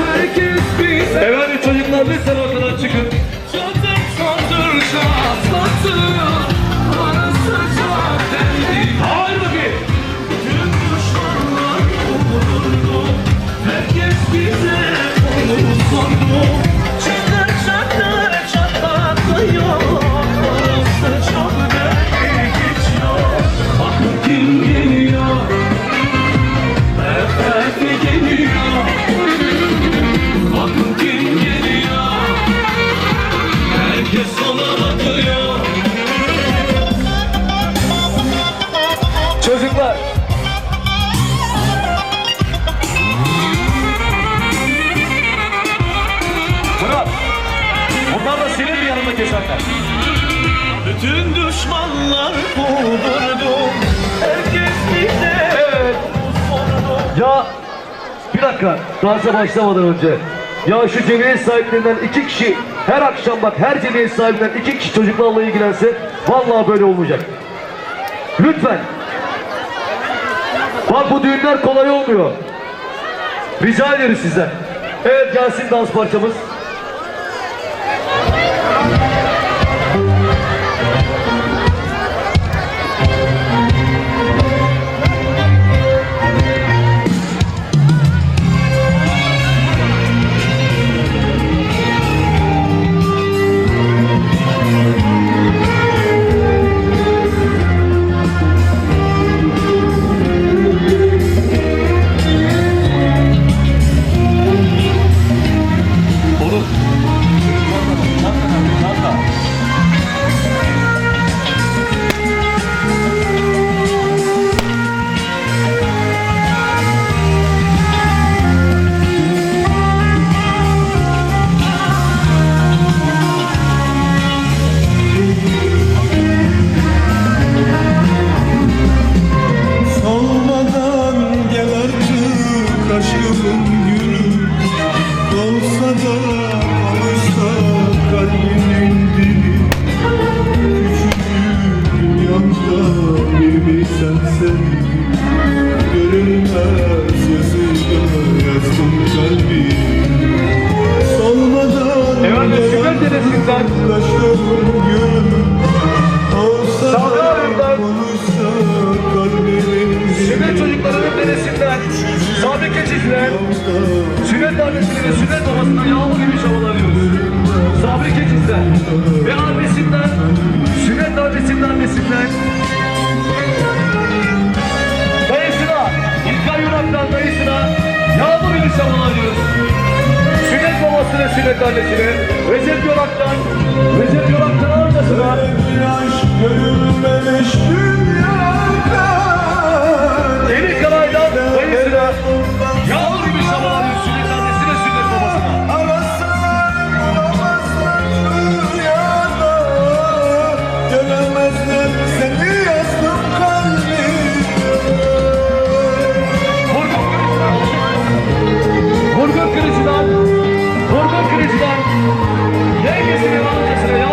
S2: Herkes bize.
S4: Efendim çocuklar lütfen ortadan çıkın.
S2: Çatır çatır çatlatıyor. Arası çok dendi.
S4: Hayır bakayım.
S2: Bütün düşmanlar kuruldu. Herkes bize onu sordu. Çatır çatır çatlatıyor. Arası çok dendi geçiyor. Bakın kim geliyor. Efendi geliyor. Bakın kim geliyor. Herkes ona bakıyor.
S4: Çocuklar. Murat. Bunlar da senin bir yanında keserler.
S2: Bütün düşmanlar kudurdu. Herkes bize sordu.
S4: Ya bir dakika, dansa başlamadan önce. Ya şu cemiyet sahiplerinden 2 kişi, her akşam bak her cemiyet sahibinden 2 kişi çocuklarla ilgilense vallahi böyle olmayacak. Lütfen. Bak bu düğünler kolay olmuyor. Rica ederiz sizden. Evet, gelsin dans parçamız. Sünnet çocuklarının dedesinden, Sabri Keçici'den, sünnet annesine ve sünnet babasından yağmur gibi çabalanıyoruz. Sabri Keçici'den ve annesinden, sünnet annesinin annesinden, dayısına, İlkay Yunak'tan dayısına yağmur gibi çabalanıyoruz. Sünnet babası ve sünnet annesine, Recep Yolak'tan amcasına,
S2: Görülmemiş dünyada.
S4: Elik Kalay'dan dayısına yağmur gibi çabalanıyoruz. Sünnet annesine, sünnet babasına.
S2: Arasın olamazlar dünyada. Göremezler seni yazdım kalbime.
S4: Vurgun kırıcıdan, yengesinin amcasına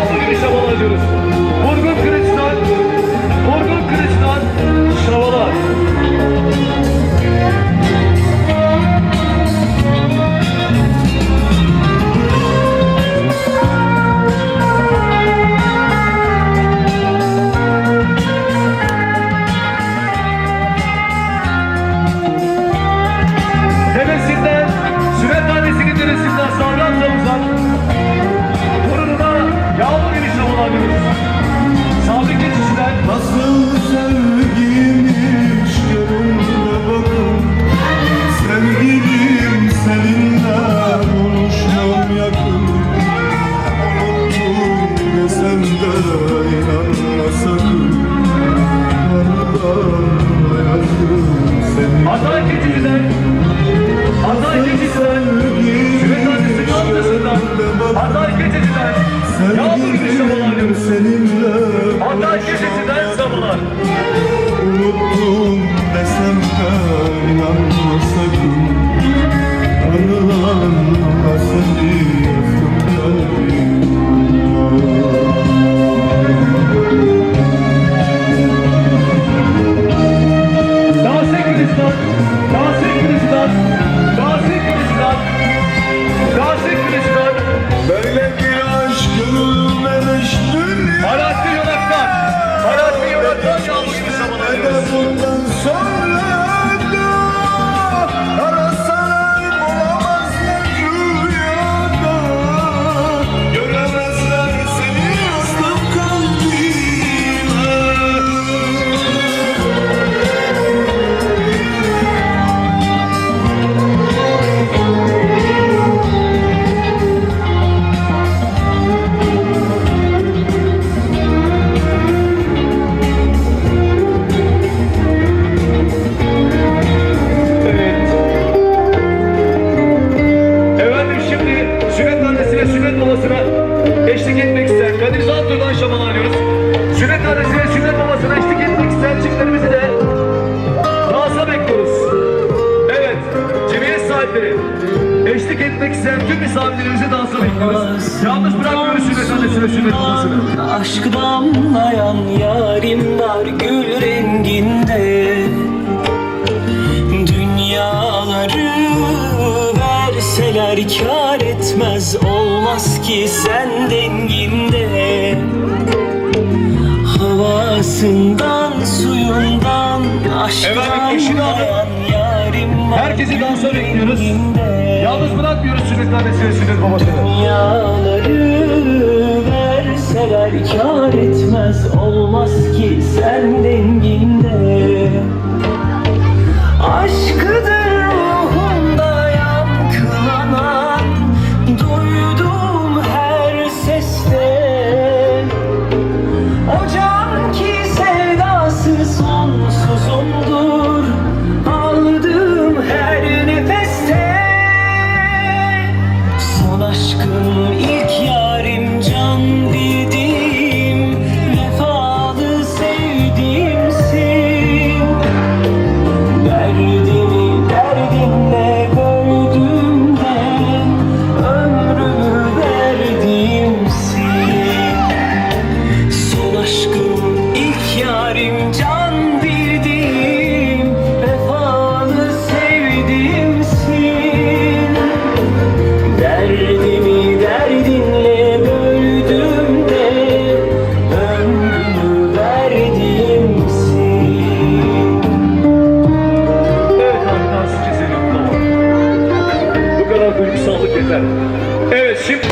S4: gelenlerimizi dansa bekliyoruz. Yalnız bırakmıyoruz sünnet babasını.
S10: Aşk damlayan yarim var gül renginde. Dünyaları verseler kâr etmez, olmaz ki sen denginde. Havasından, suyundan, aşktan yayan yarim var.
S4: Herkesi dansa bekliyoruz. Yalnız bırakmıyoruz sünnet annesi ve sünnet babasını.
S10: Dünyaları verseler kâr etmez, olmaz ki sen denginde. Aşkıdır ruhumda yankılanan, duyduğum her seste. O can ki sevdası sonsuzumdur, aldığım her nefeste. Son aşkım ilk yarim, can bildiğim, vefalı sevdiğimsin. Derdimi derdinle böldüğümde ömrümü verdiğimsin. Son aşkım ilk yarim, can bildiğim, vefalı sevdiğimsin. Derdimi derdinle böldüğümde ömrümü verdiğimsin.
S4: Evet abi, dansçı senin baba. Bu kadar duygusallık yeter. Evet, şimdi...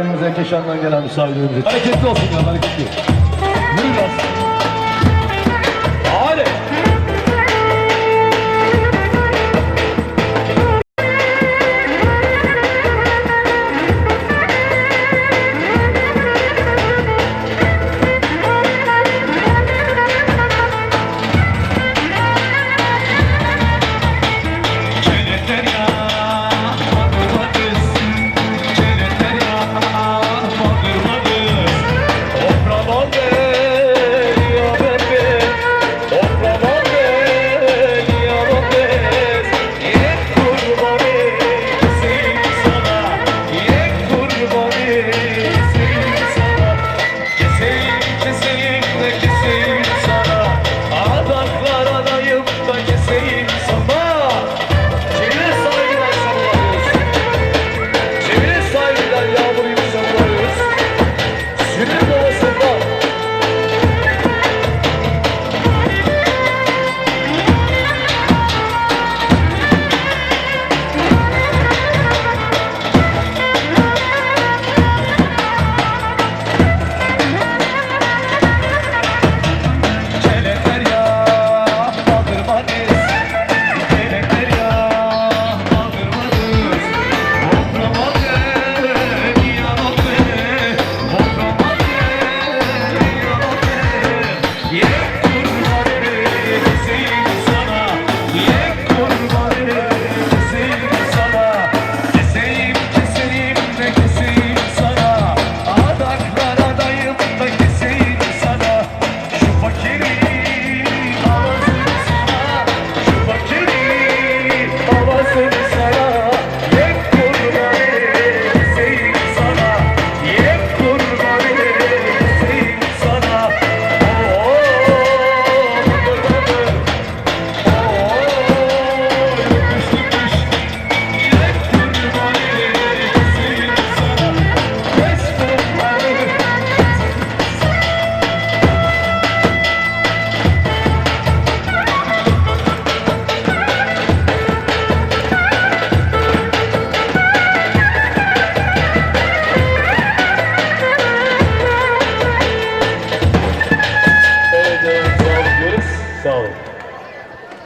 S4: misafirlerimize, Keşan'dan gelen misafirlerimize. Hareketli olsun ya, hareketli. Yürü biraz. Hadi.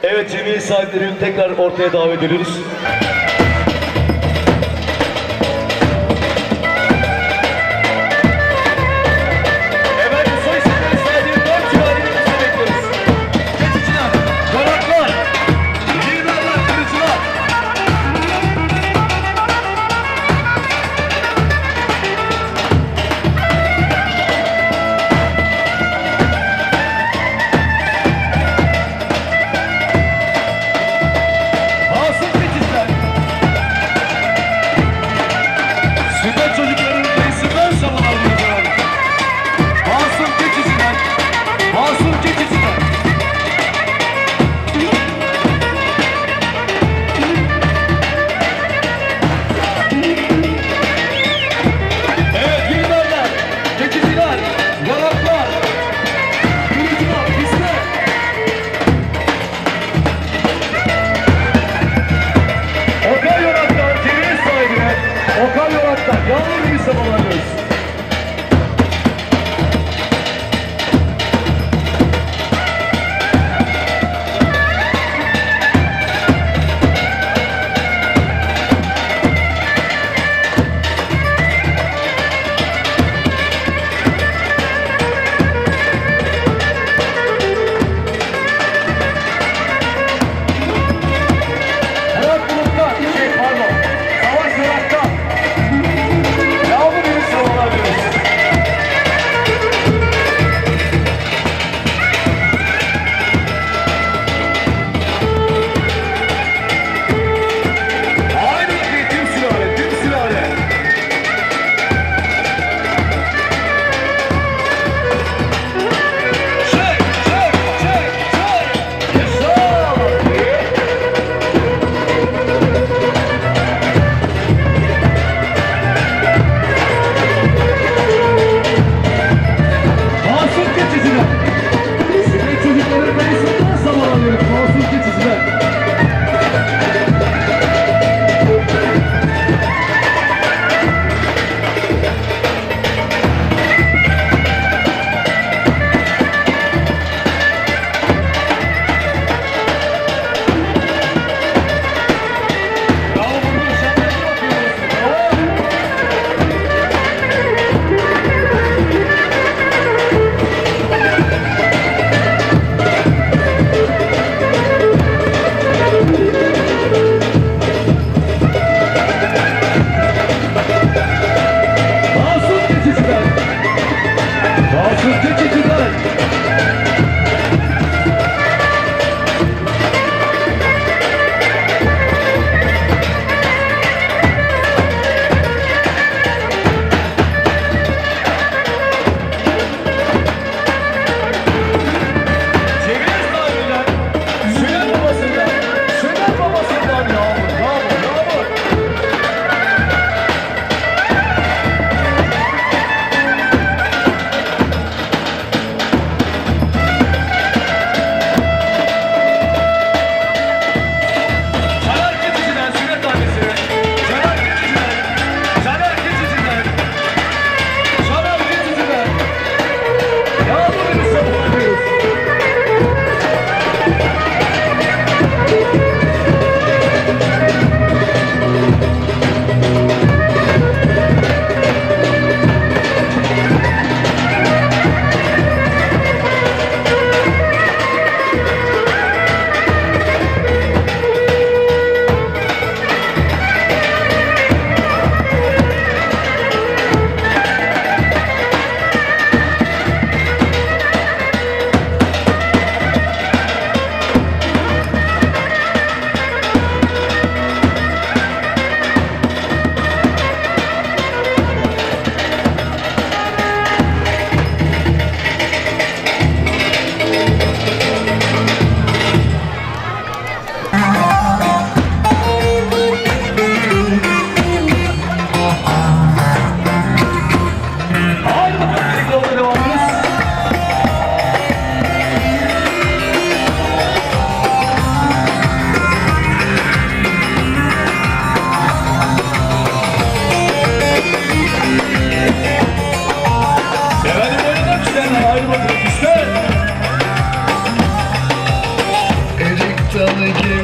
S4: Evet, cemiyet sahiplerini tekrar ortaya davet ediyoruz. Efendim, soy isimleri sahibi 4 civarımızı bekliyoruz. Geçiciler, Donatlar, Yirmiler, Kırıcılar. Asım Geçiciler.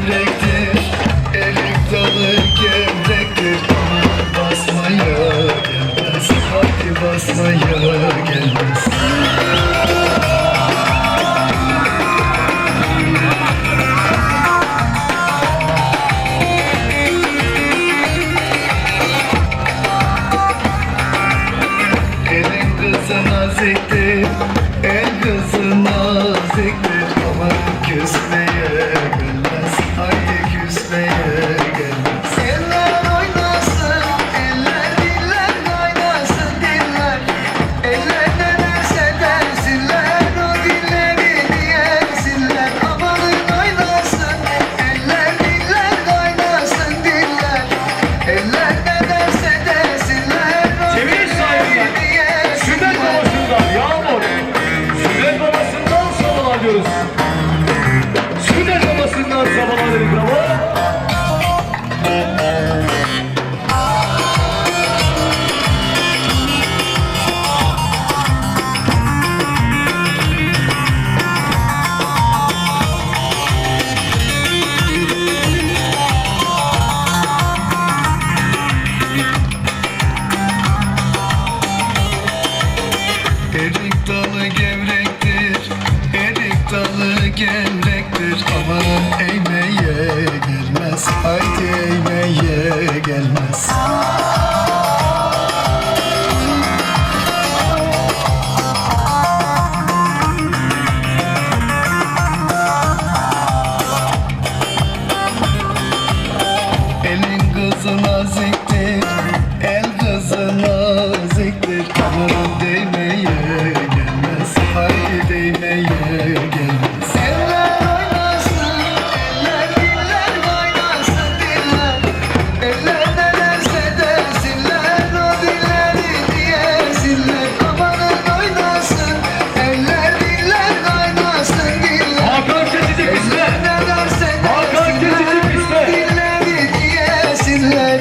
S2: gevrektir, erik dalı gevrektir. Basmaya gelmez, hadi basmaya gelmez. Elin kızı naziktir, el kızı naziktir. Ama küsmeye gelmez, haydi küsmeye gelmez. Eller oynasın, eller diller oynasın diller. Eller ne derse dersinler, o dilleri diyersinler. Amanın oynasın, eller diller oynasın diller. Eller ne derse dersinler, o
S4: Çeviriş sahibinden, Sünnet babasından Yağmur, Sünnet babasından Sabalar diyoruz. Sünnet babasından Sabalar dedik, bravo.
S2: Erik dalı gevrektir, erik dalı gevrektir. Aman eğmeye gelmez, haydi eğmeye gelmez. Elin kızı naziktir, el kızı naziktir. Aman değmeye gelmez, haydi değmeye gelmez. Eller oynasın, eller diller oynasın diller. Eller ne derse dersinler, o dilleri diyesinler. Amanın oynasın, eller diller oynasın diller.
S4: Hakan Keçici piste.
S2: Eller ne derse
S4: Hakan Keçici piste.
S2: dilleri diyesinler.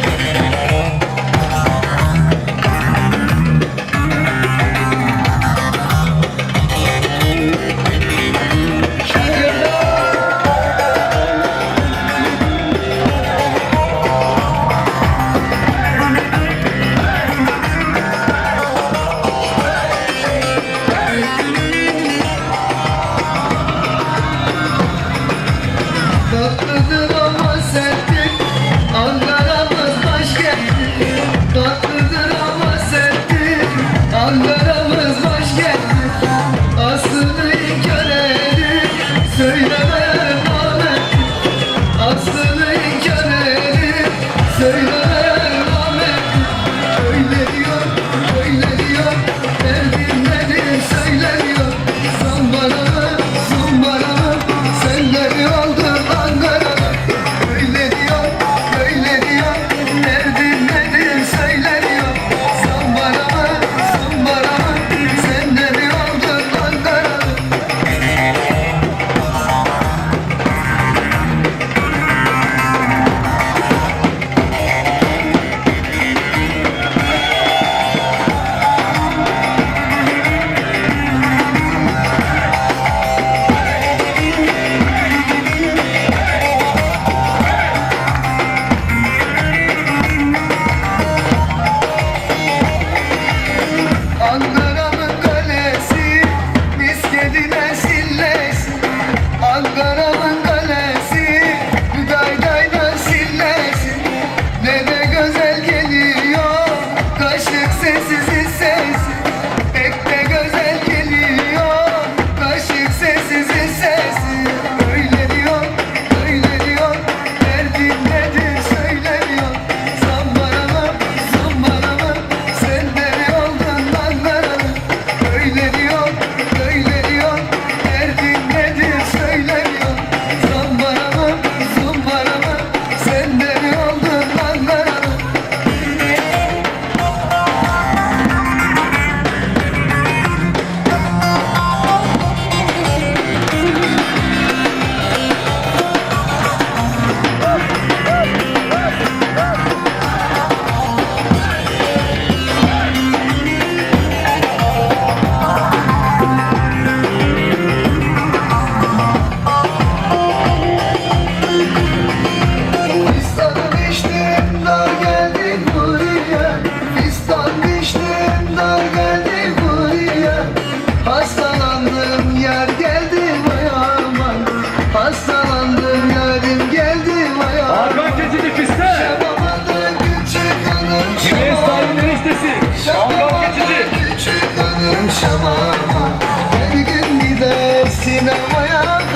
S2: Tatlıdır ama serttir, Ankara'mız başkenttir. Tatlıdır ama serttir, Ankara'mız başkenttir. Aslını inkar edip söylemem Ahmet'tir. Aslını inkar edip söylemem Ahmet'tir. Öyle diyor, derdim nedir söylemiyor. Zambara mı, sen de mi oldun Ankara'da?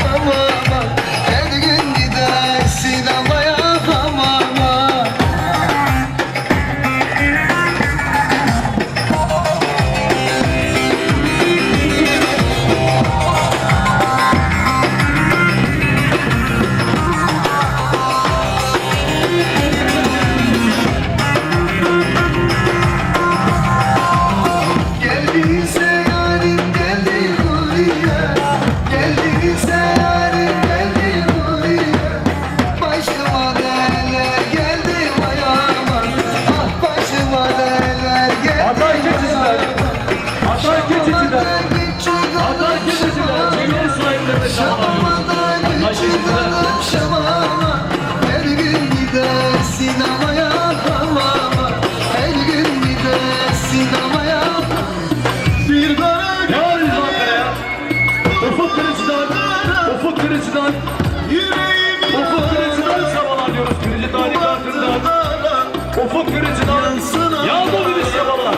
S2: hamama. Her gün gider sinemaya hamama. Geldiyse yarim geldi buraya. Geldiyse yarim geldi buraya. Başıma derler geldi ayağıma. Ah başıma derler geldi.
S4: Aday keçisiler. Aday keçisiler. Aday keçisiler. Çeviri sahiplerine
S2: Şamama. Her gün gider sinemaya hamama. Her gün gider sinemaya. Bir kara
S4: Gel Ankara'ya. Ufuk Kırıcı'dan. Ufuk Kırıcı'dan. Ufuk Kırıcı'dan çabalar diyoruz. Kırıcı Tali Kartır'dan. Ufuk Kırıcı'dan. Yağmur bir çabalar.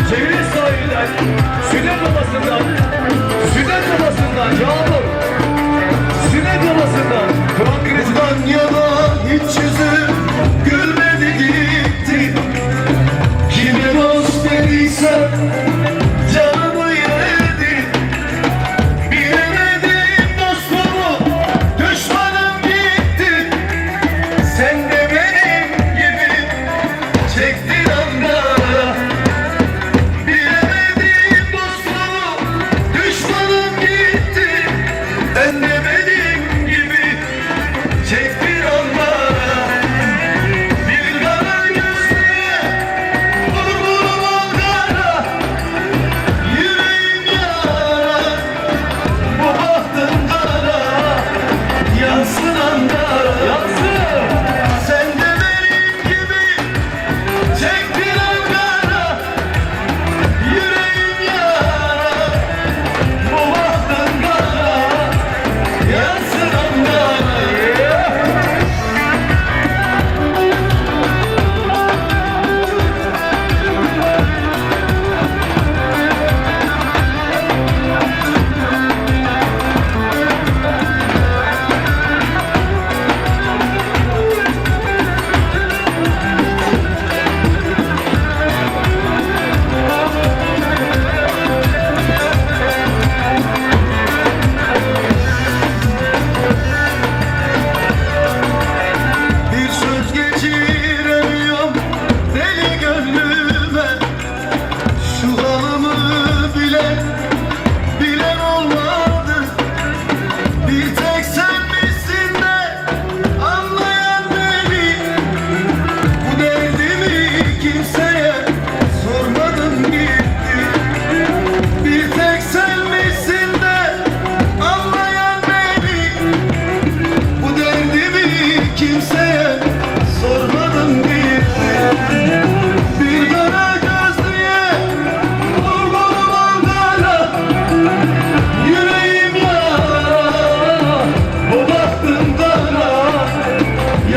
S4: Çeviri sahibinden, Sünnet babasından, Sünnet babasından Yağmur, Sünnet babasından, Kıvan Kırıcı'dan
S2: yana hiç yüzüm gülmedi gitti. Kime dost dediysem canımı yedi. Bilemedim dostumu, düşmanım gitti. Sen de benim gibi çektin Ankara. Bilemedim dostumu, düşmanım gitti. Ben de benim gibi çektin Ankara. Bir kara gözlüğe vurgurum Ankara. Yüreğim yara, bu bahtım kara. Yansın Ankara, yansın. Sen de benim gibi çektin Ankara. Yüreğim yara, bu bahtım kara. Yansın Ankara. Bir söz geçiremiyorum deli gönlüme. Şu halımı bilen olmadı. Bir tek sen misin de anlayan beni. Bu derdimi kimseye sormadım gitti. Bir tek sen misin de anlayan beni. Bu derdimi kimseye sormadım gitti. Bir kara gözlüye vurgurum Ankara. Yüreğim yara, bu bahtım kara.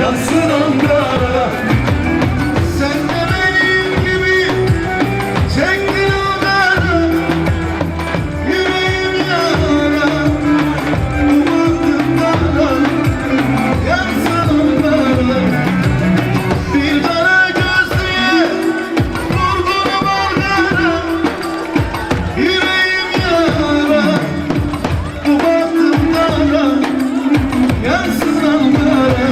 S2: Yansın Ankara. Sen de benim gibi çektin Ankara. Yüreğim yara, bu bahtım kara. Yansın Ankara. Bir kara gözlüğe vurgurum Ankara. Yüreğim yara, bu bahtım kara. Yansın Ankara.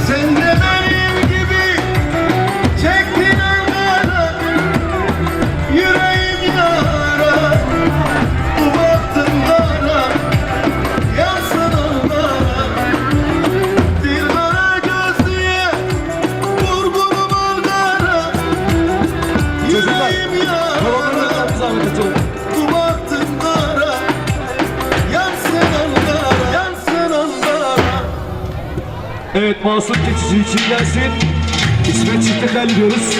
S2: Sen de benim gibi çektin Ankara. Yüreğim yara, bu bahtım kara. Yansın Ankara. Bir kara gözlüğe vurgurum Ankara. Yüreğim yara, bu bahtım kara. Yansın Ankara, yansın Ankara.
S4: Evet, Mahsun Keçisi için gelsin. İsmet Çiftetel diyoruz.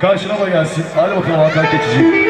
S4: Karşılama gelsin. Hadi bakalım Hakan Keçici.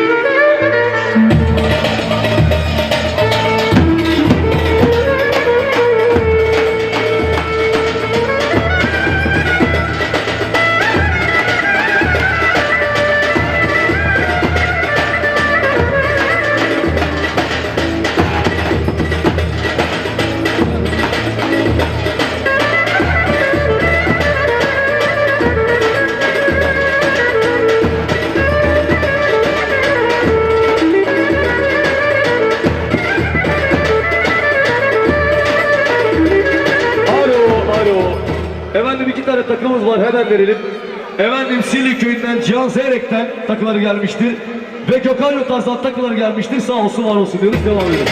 S4: Efendim 2 tane takımımız var, hemen verelim. Efendim Silli köyünden Cihan Zeyrek'ten takıları gelmiştir. Ve Gökhan Yotarz'dan takıları gelmiştir. Sağ olsun var olsun diyoruz. Devam edelim.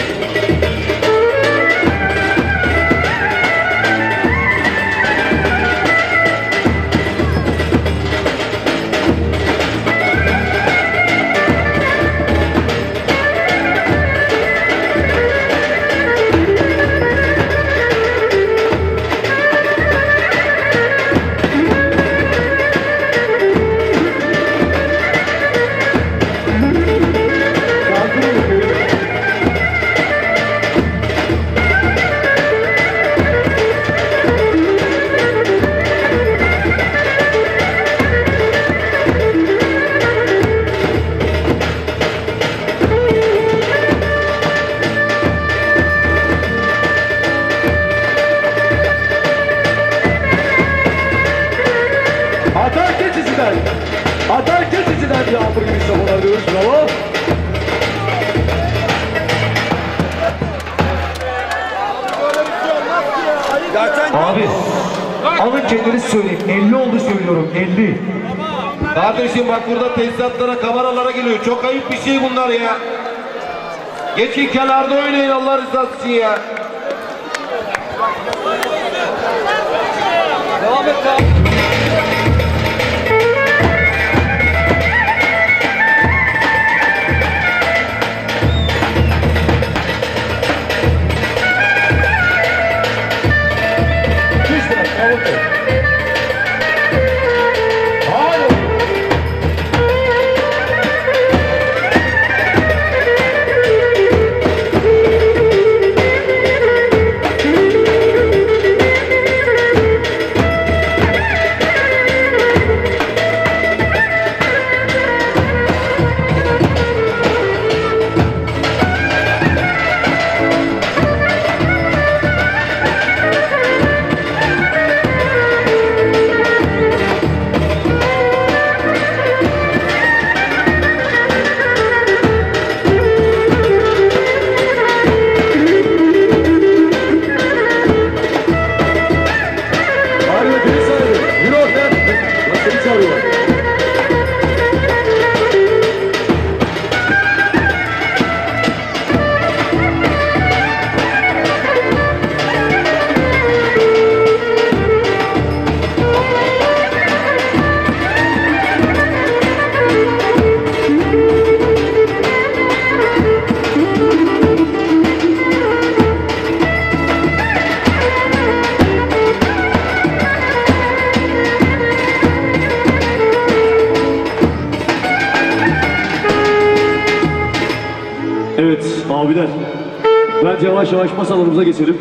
S4: Aday Keçici'den yağmur gibi sabahlar diyoruz. Bravo. Abi, alın kendiniz söyleyin. 50 oldu söylüyorum, 50.
S5: Kardeşim bak burada tesisatlara, kameralara geliyor. Çok ayıp bir şey bunlar ya. Geçin kenarda oynayın Allah rızası için ya.
S6: Devam et abi.
S4: abiler. Bence yavaş yavaş masalarımıza geçelim.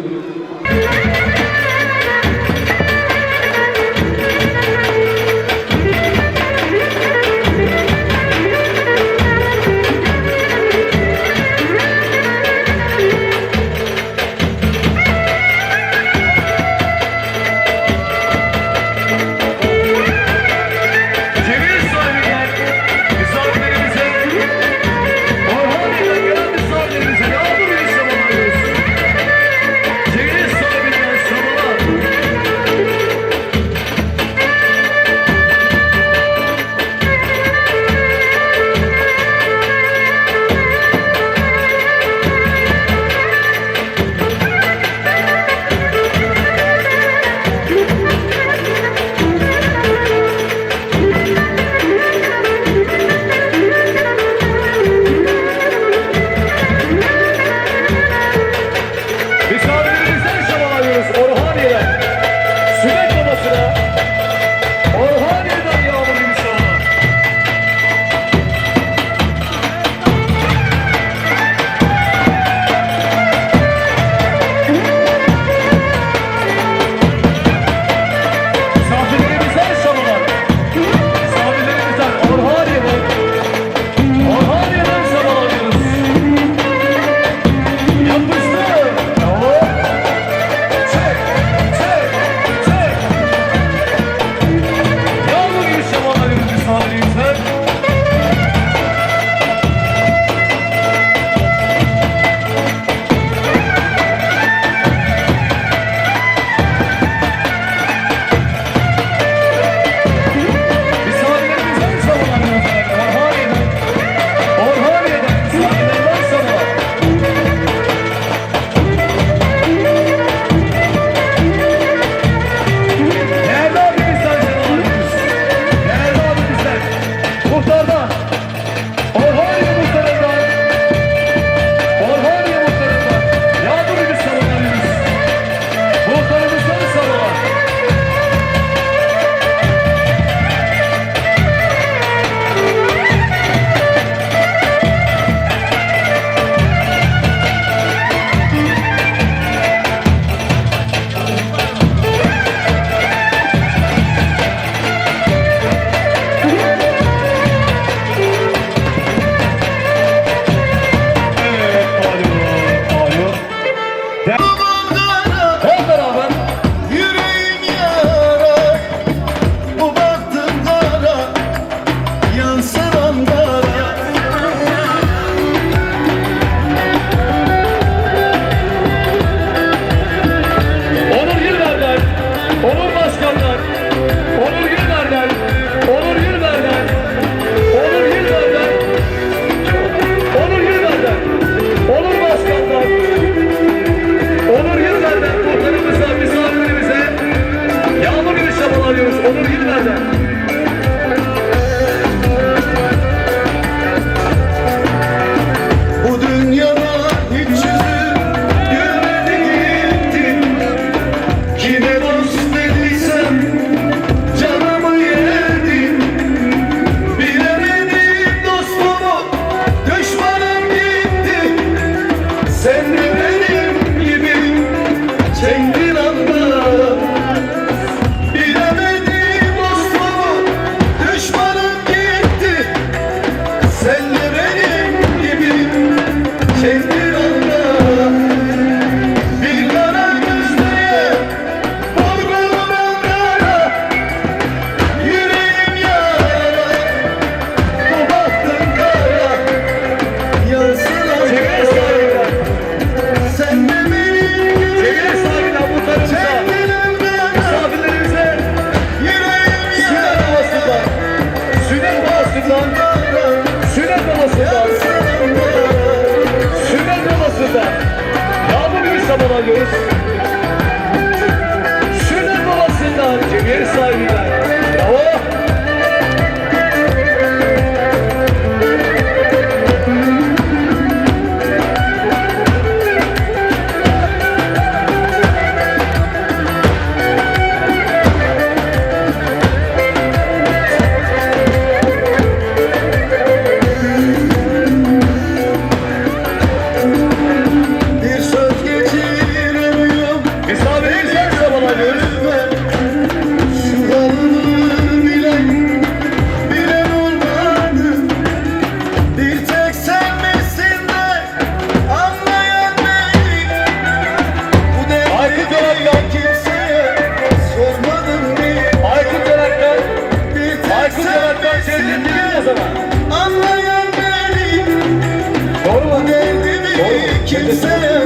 S2: kimseye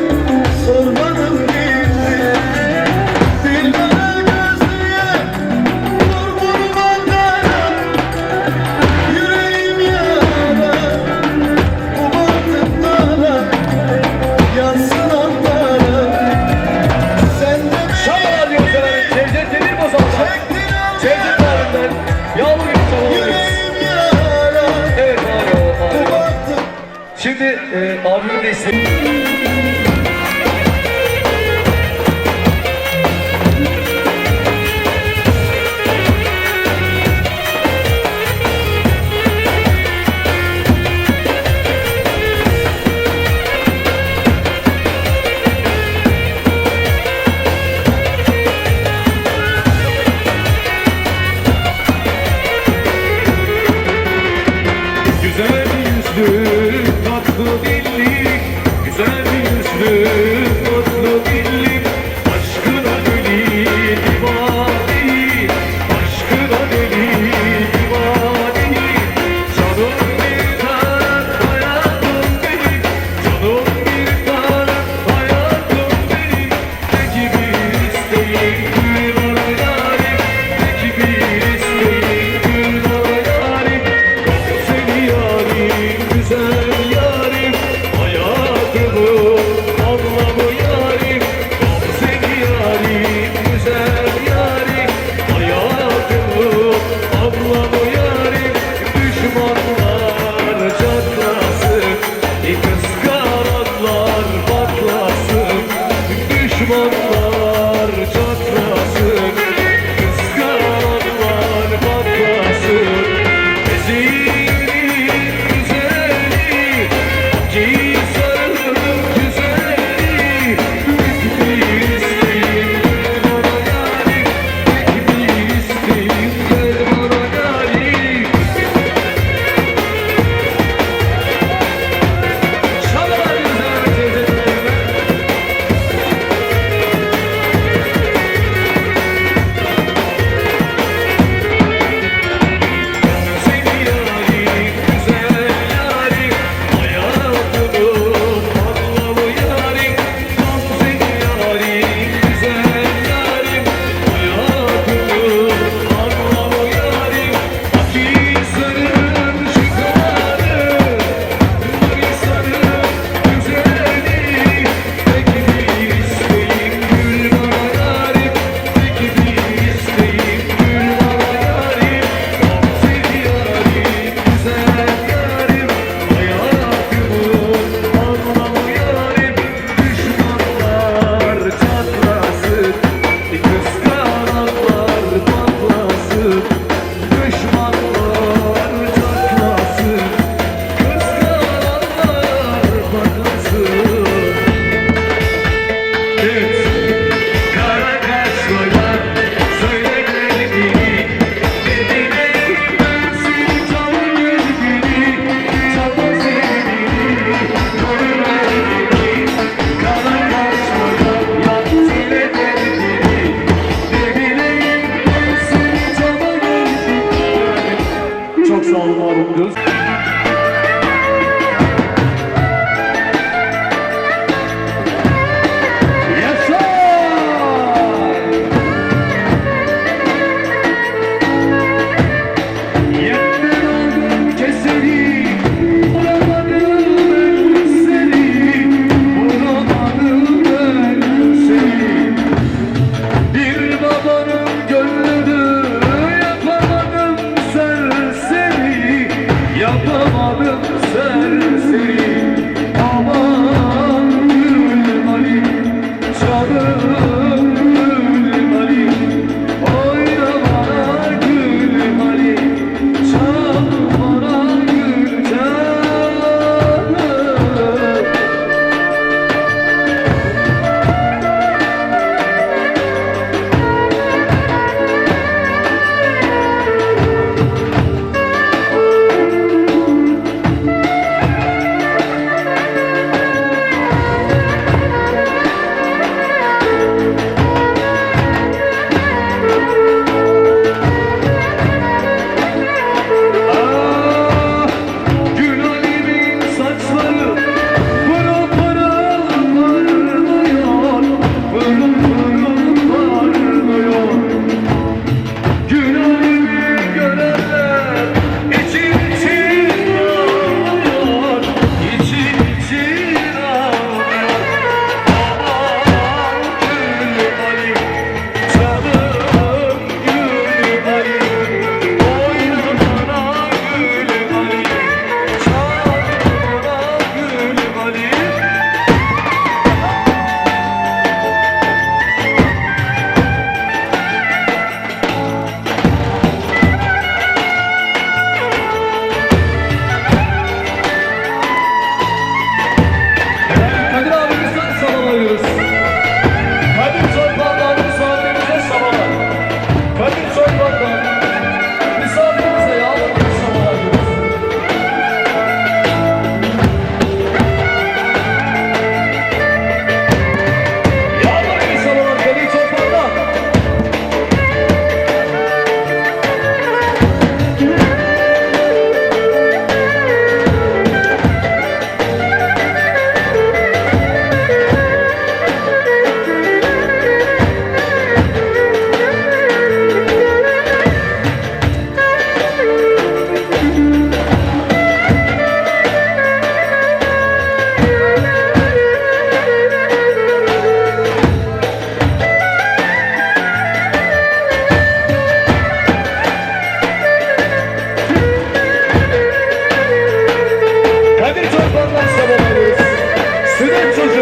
S2: sormadım gitti. Dilbere gözlüye vurgun bakara, yüreğim yara, bu bahtımlara yansın Ankara. Sen de
S4: Şaban diyor sana. Cevdet Demir Bozal'dan. Cevdet abimden. Yağmur gibi çalalım.
S2: yüreğim yara,
S4: Evet abi o
S2: bu
S4: abi.
S2: bahtım.
S4: Şimdi abimin de istedim. Güzel yüzlü, tatlı dilli, güzel yüzlü, tatlı dilli, aşkına deli divane, aşkına deli divane. Canım bir tanem, hayatım benim, canım bir tanem, hayatım benim. Ne gibi isteğin gül var yarim, ne gibi isteğin gül var yarim. Seni yarim, güzel yarim, hayatımın anlamı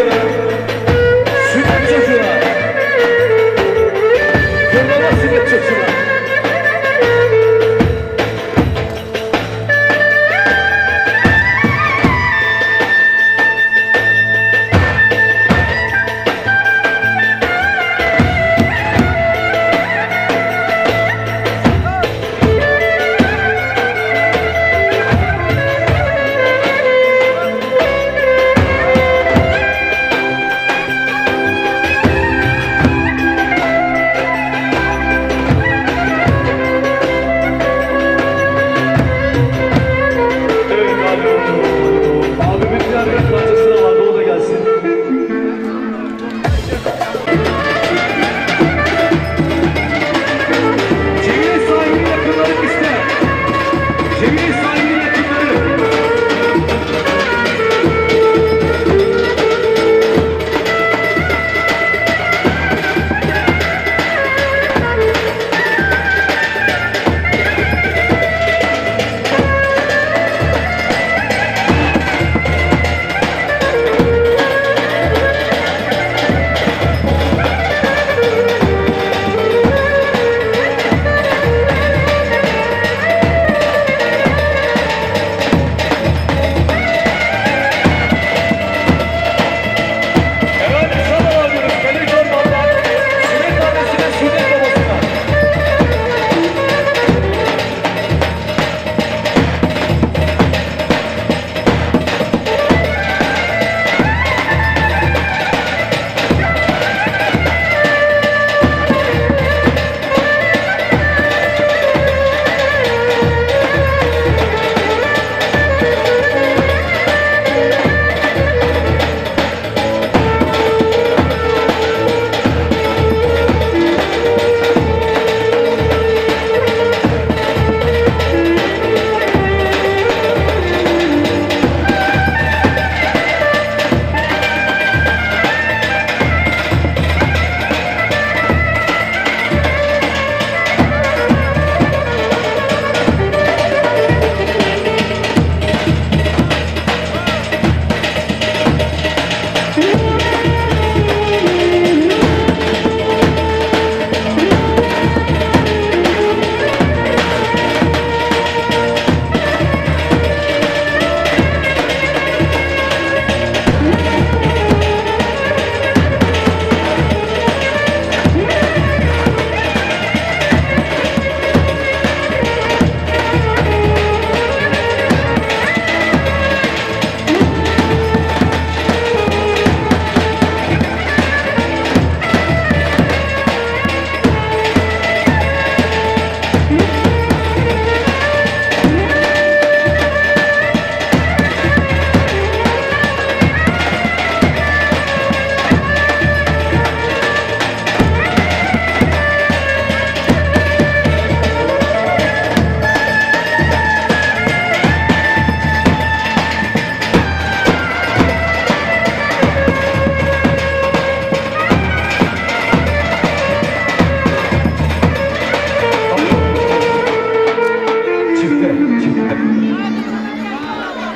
S4: çocuğuna, sünnet çocuğuna, fırlama sünnet çocuğuna. Abimin diğer bir parçası da vardı, o da gelsin. Çeviri sahibinin yakınları piste. Çeviri sahibinin yakınları. Evet, sana alıyoruz. Melek Orman'dan sünnet annesine, sünnet babasına.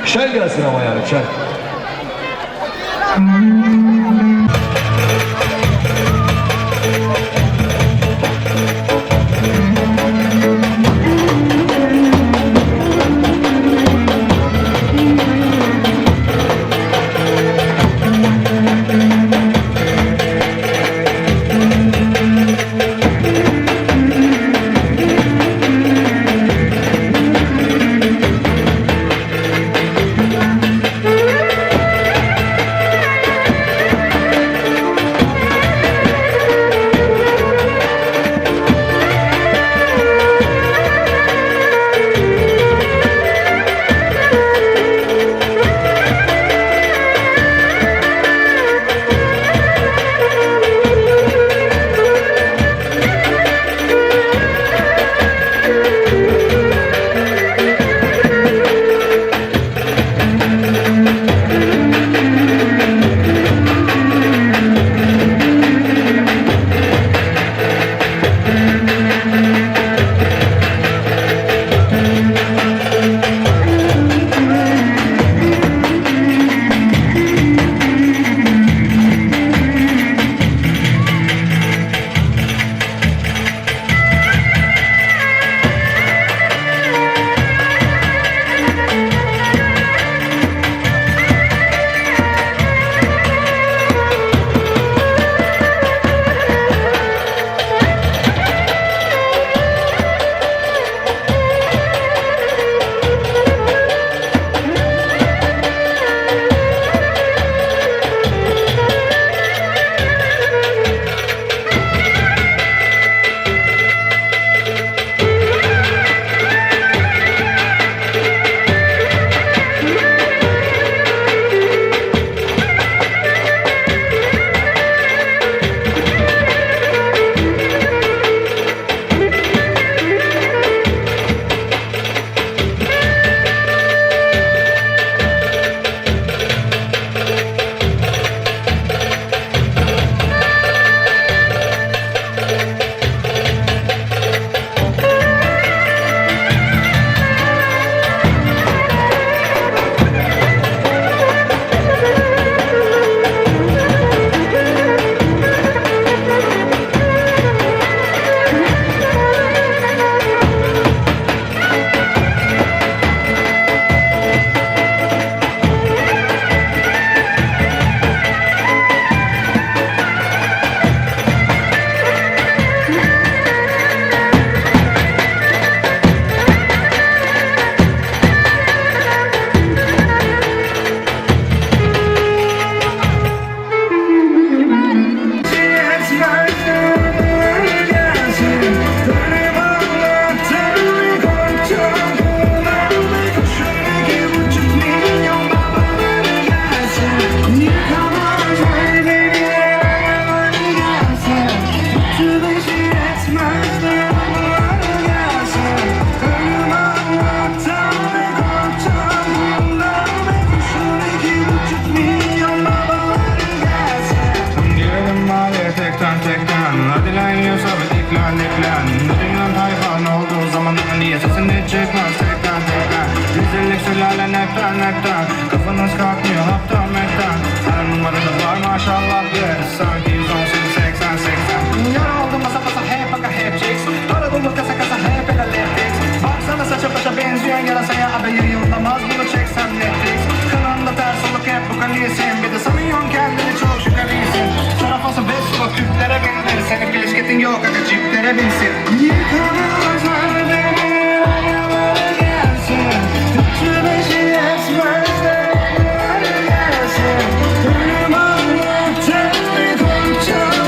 S4: Şen gelsin ama yani, şen.
S2: Hadi lan Yusuf diklan Dünyanın hayvan olduğu zamanların niye sesini çıkmaz tekrar Güzellik sülale nektar Kafanız kalkmıyor haptan mektan Her numarada var maşallah sanki 118-80 Yara oldu masa hep baka hep chicks Para dolu kasa hep elaletics Baksana saça başa benziyor yarasaya haberi yollamaz bunu çeksem Netflix Kanalında ters oluk hep bu kaliyesin Bir de sanıyorsun kendini çok şüphelisin Taraf olsa Vespa tüplere bindir Senin bilisketin yok aga ciplere binsin Yıkamazlar beni ayalara gelsin Tüpçü beşi esmezler ayalara gelsin Ölüm anlatacak bir konuşacak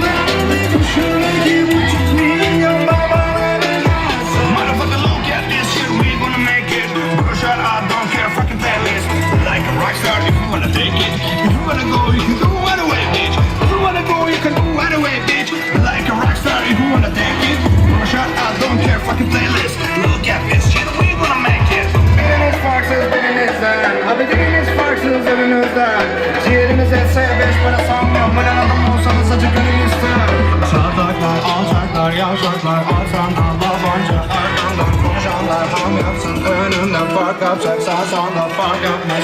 S2: Ben bir düşüneki 1,5 milyon babalara gelsin Motherfucker look at this shit we gonna make it Brush out I don't care fucking playlist Like a rockstar if you wanna take it If you wanna go you can go anyway bitch If you wanna go you can go anyway bitch Like a rockstar if you wanna take it Brush out I don't care fucking playlist Look at this shit we gonna make it Biriniz farksız birinizden Abi biriniz farksız evinizden Ciğeriniz etse 5 para sanmıyorum Ölen adam olsanız acı gönül ister Çatlaklar, alçaklar, yavşaklar Arkandan labanca, arkandan konuşanlar Ham yapsın önümden fark yapacak Sağ sonda fark yapmaz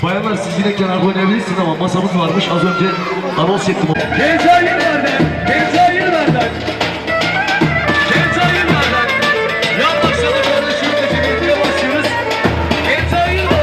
S4: Bayanlar siz yine kenarda oynayabilirsiniz ama masamız varmış az önce anons ettim.
S6: Gençler yeni benden. Gençler yeni benden. Gençler yeni benden. Yan başladı kardeşim. Teşekkürle başlıyoruz. Gençler yeni benden.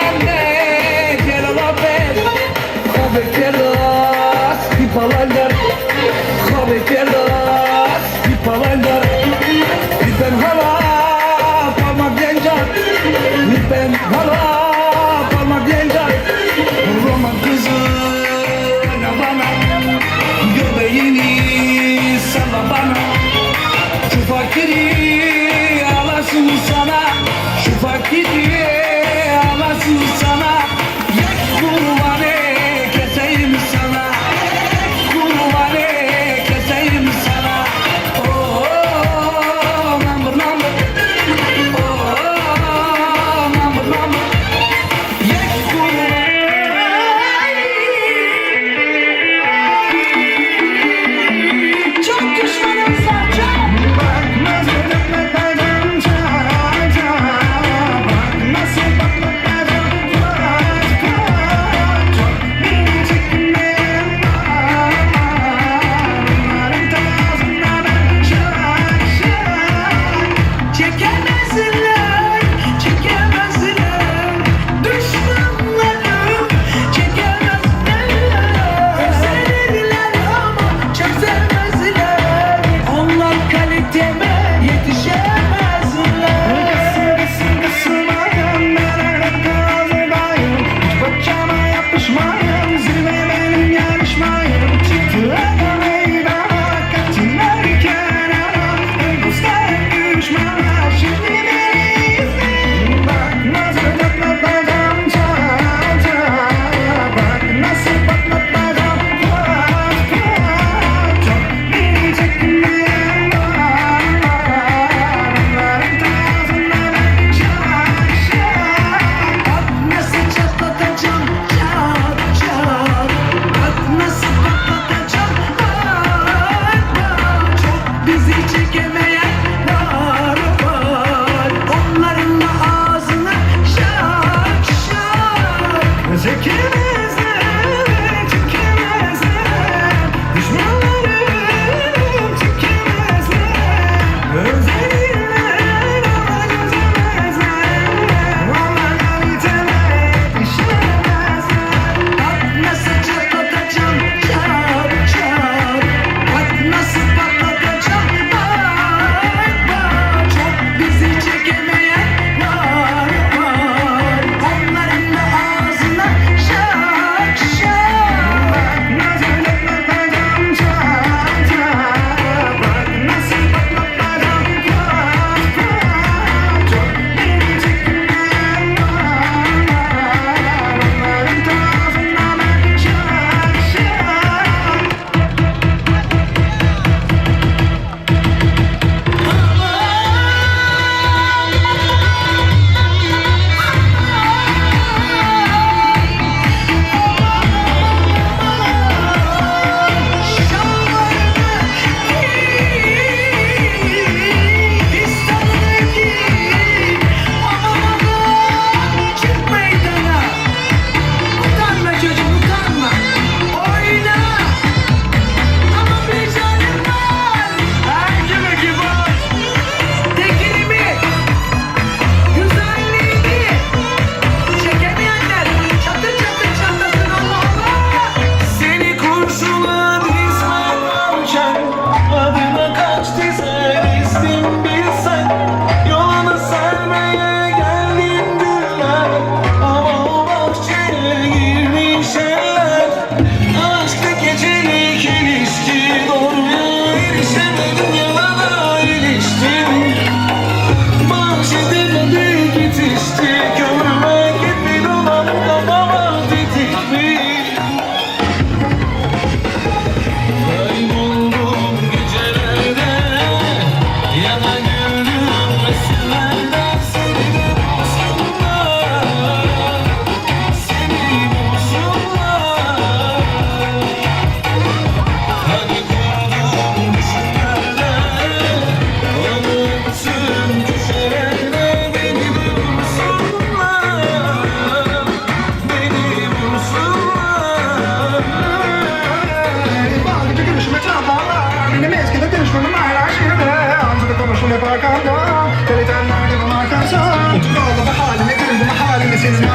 S11: anne gel ala ben Habe keras pipalanlar Habe keras pipalanlar Ben hala parmak gencar Ben hala parmak gencar Roman kızı ne bana Göbeğini salla bana Şu fakiri alasın sana Şu fakiri alasın sana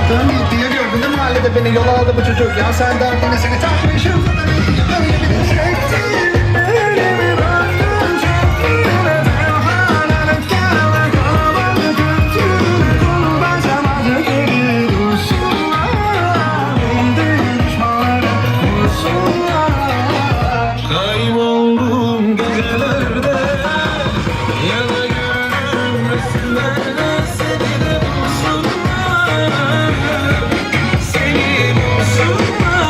S2: baktığım gitti ya gördün de mahallede beni yol aldı bu çocuk. Ya sen derdine seni takmışım sana öyle bir çekti. Elimi bıraktım çektiğine de hala kendime kalabalık götürme konu başlamadı geri dursunlar. Benim de düşmanlarım vursunlar. Kayboldum gecelerde ya da gönlüm resimlerde seni de bulsunlar. Seni bulsunlar.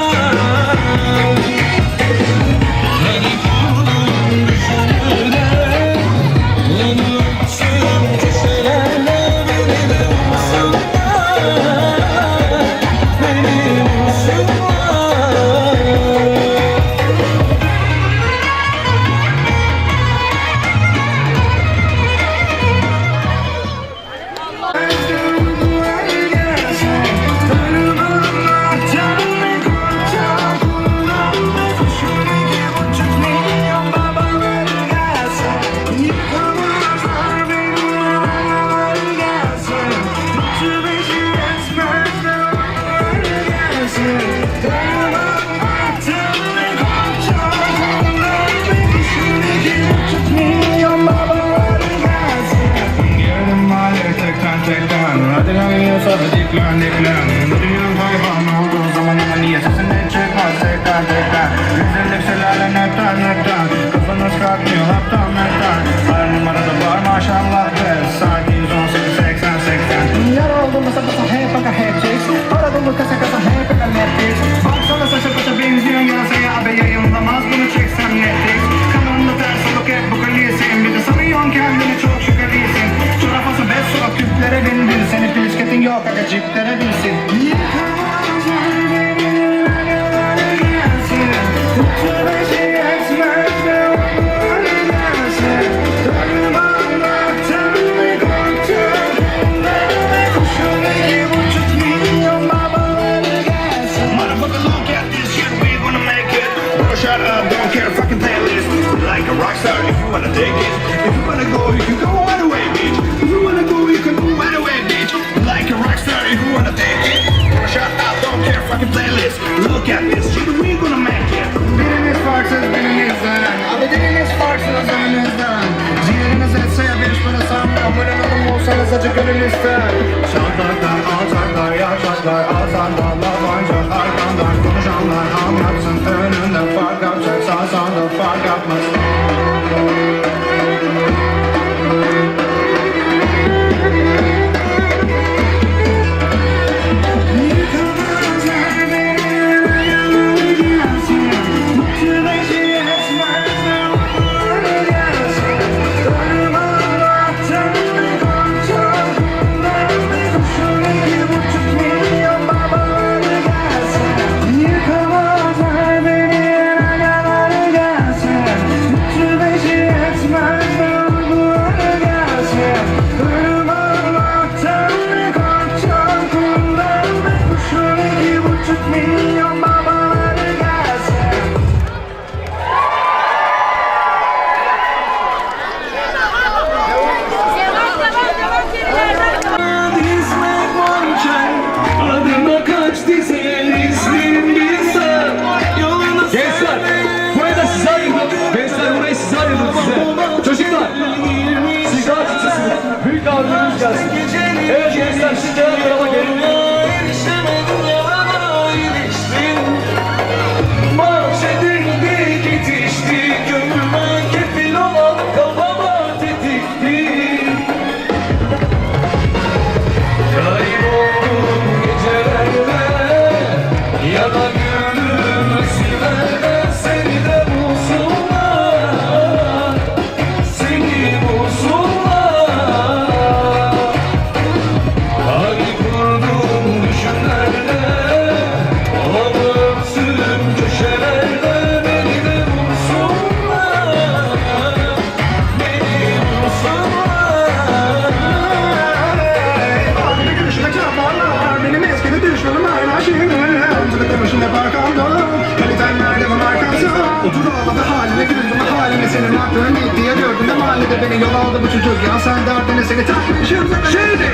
S2: Hani kurdum düşünürde unuttum köşelerde beni de bulsunlar. Beni bulsunlar. Girdim mahalleye tekten hadi lan yiyorsa da diklen Bu dünyanın hayvan olduğu zaman ama niye sesine çıkmaz tekten Güzellik seladen hepten Kafanız kalkmıyor hepten Her numarada var maşallah be Sakin 18-80 Yar oldum masa hep baka hep chase Aradım mı kasa hep baka Netflix Baksana saça paça benziyorsun yarasaya abi yayınlamaz bunu çeksem Netflix Kanalında ters olup hep bu kaliyesin Bir de sanıyorsun kendini çok şüphelisin Çorafası beş sokak küplere bindir Senin bisikletin yok aga ciplere binsin Yıkamazlar beni agaları gelsin Tuttu beşi etmez ve onları gelsin Tanımamaktan ve korktum Bunlarla kuşun 2,5 milyon babaları gelsin Motherfucker look at this shit we gonna make it Bro shut up don't care fucking playlist Like a rockstar if you wanna take it If you wanna go you can go anyway bitch If you wanna go you can go anyway bitch Like a rockstar if you wanna take it Bro shut up don't care fucking playlist Look at this shit we gonna make it Biriniz farksız birinizden Abi biriniz farksız önünüzden Ciğeriniz etse ya bir iş parasam Abone adım olsanız acı gönül ister Şartlardan alçaklar yaşaklar Alsanlar lavancak arkandan Konuşanlar anlatsın önünde fark yapacak Sağsan da fark yapmaz
S4: Evet gençler şimdi ön tarafa gelin. Mahşedildi yetişti gönlüme kefil olan kafama tetikti. Kayboldum gecelerde ya da gönlüm resimlerde seni de bulsunlar. Seni bulsunlar. Senin aklın gitti ya gördün de mahallede beni yol aldı bu çocuk. Ya sen derdine seni takmışım. Şimdi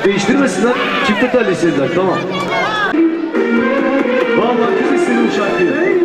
S3: Değiştirmesinler. Çifte telli istediler. Tamam. Vallahi kız istedi bu şarkıyı.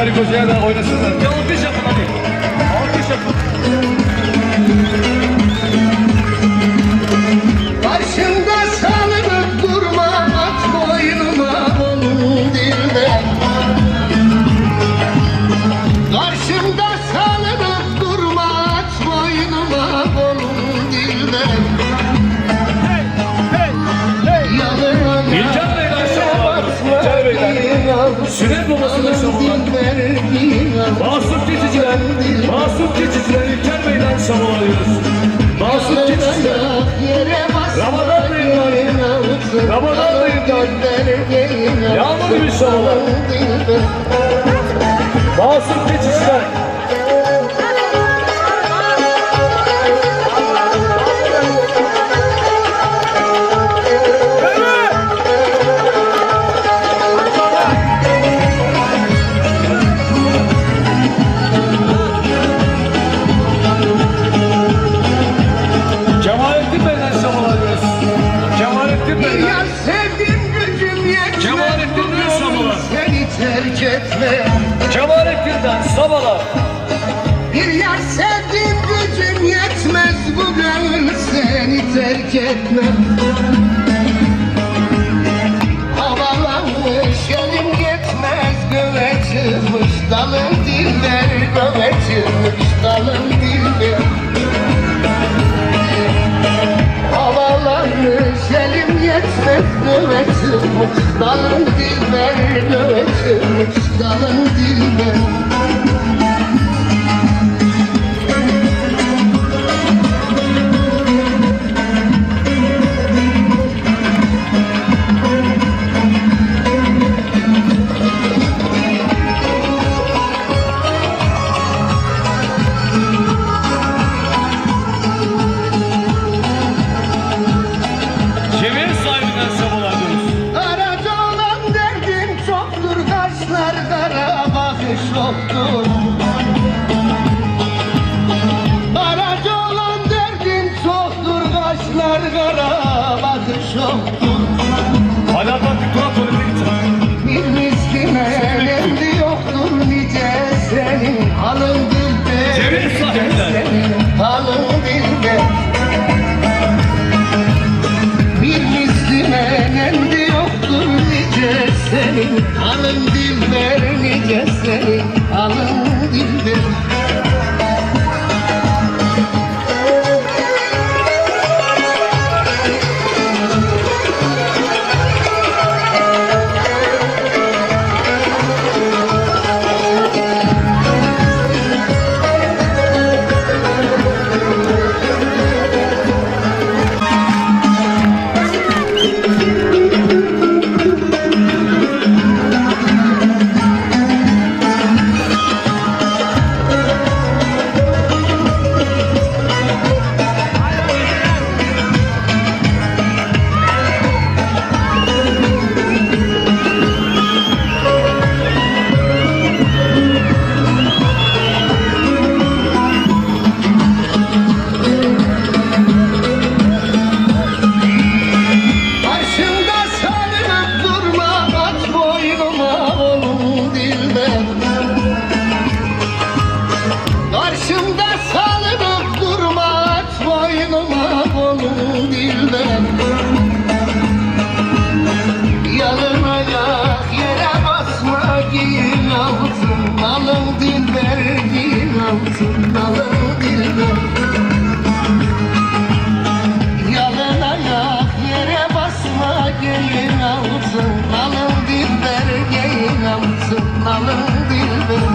S4: karı kocaya da oynasınlar. Bir alkış yapın hadi. Alkış yapın.
S11: Karşımda salınıp durma, at boynuma onun dilden. Karşımda salınıp durma, at boynuma onun dilden.
S4: İlker Bey'den şabalar. İlker Bey'den. Sünnet babasının şabalar. Masum geçiciler. Masum geçiciler İlker Bey'den şabalar alıyoruz. Masum geçiciler. Ramazan dayımdan. Ramazan dayımdan. Yağmur gibi şabalar. Masum geçiciler. Cemalettin Bey'den şabalar alıyoruz. Cemalettin Bey'den.
S11: Ya sevdim gücüm yetmez,
S4: Cemalettin Bey'den şabalar.
S11: seni terk etme.
S4: Cemalettin'den şabalar.
S11: Bir yar sevdim gücüm yetmez, bu gönül seni terk etmem. Havalanmış elim yetmez, göğe çıkmış dalım dilber, göğe çıkmış dalım dilber. Havalanmış elim yetmez, göğe çıkmış dalım dilber, göğe çıkmış dalım dilber.
S4: Cemil sahibinden şabalar alıyoruz.
S11: Arada olan derdim çoktur, kaşlar kara, bakış yoktur. Arada olan derdim çoktur, kaşlar kara, bakış yoktur.
S4: Hala taktik duran tuvalete gideceğim.
S11: Bir miskine nemli yoktur, nice senin halın dilde.
S4: Cemil sahibinden.
S11: Senin halın dilde. Bir miskine nemli yoktur, nice senin halın dilber, nice senin halın dilber. Karşımda salınıp durma, at boynuma onun dilber. Karşımda salınıp durma, at boynuma onun dilber. Yalın ayak yere basma, giyin altın alın dilber, giyin altın alın dilber. Yalın ayak yere basma, giyin altın alın dilber, giyin altın alın dilber.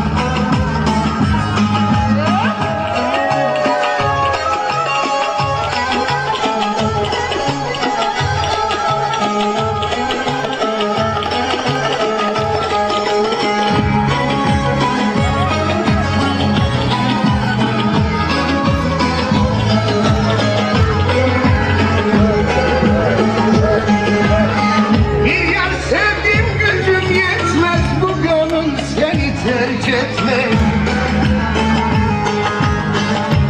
S11: Bir yar sevdim gücüm yetmez, bu gönül seni terk etmez.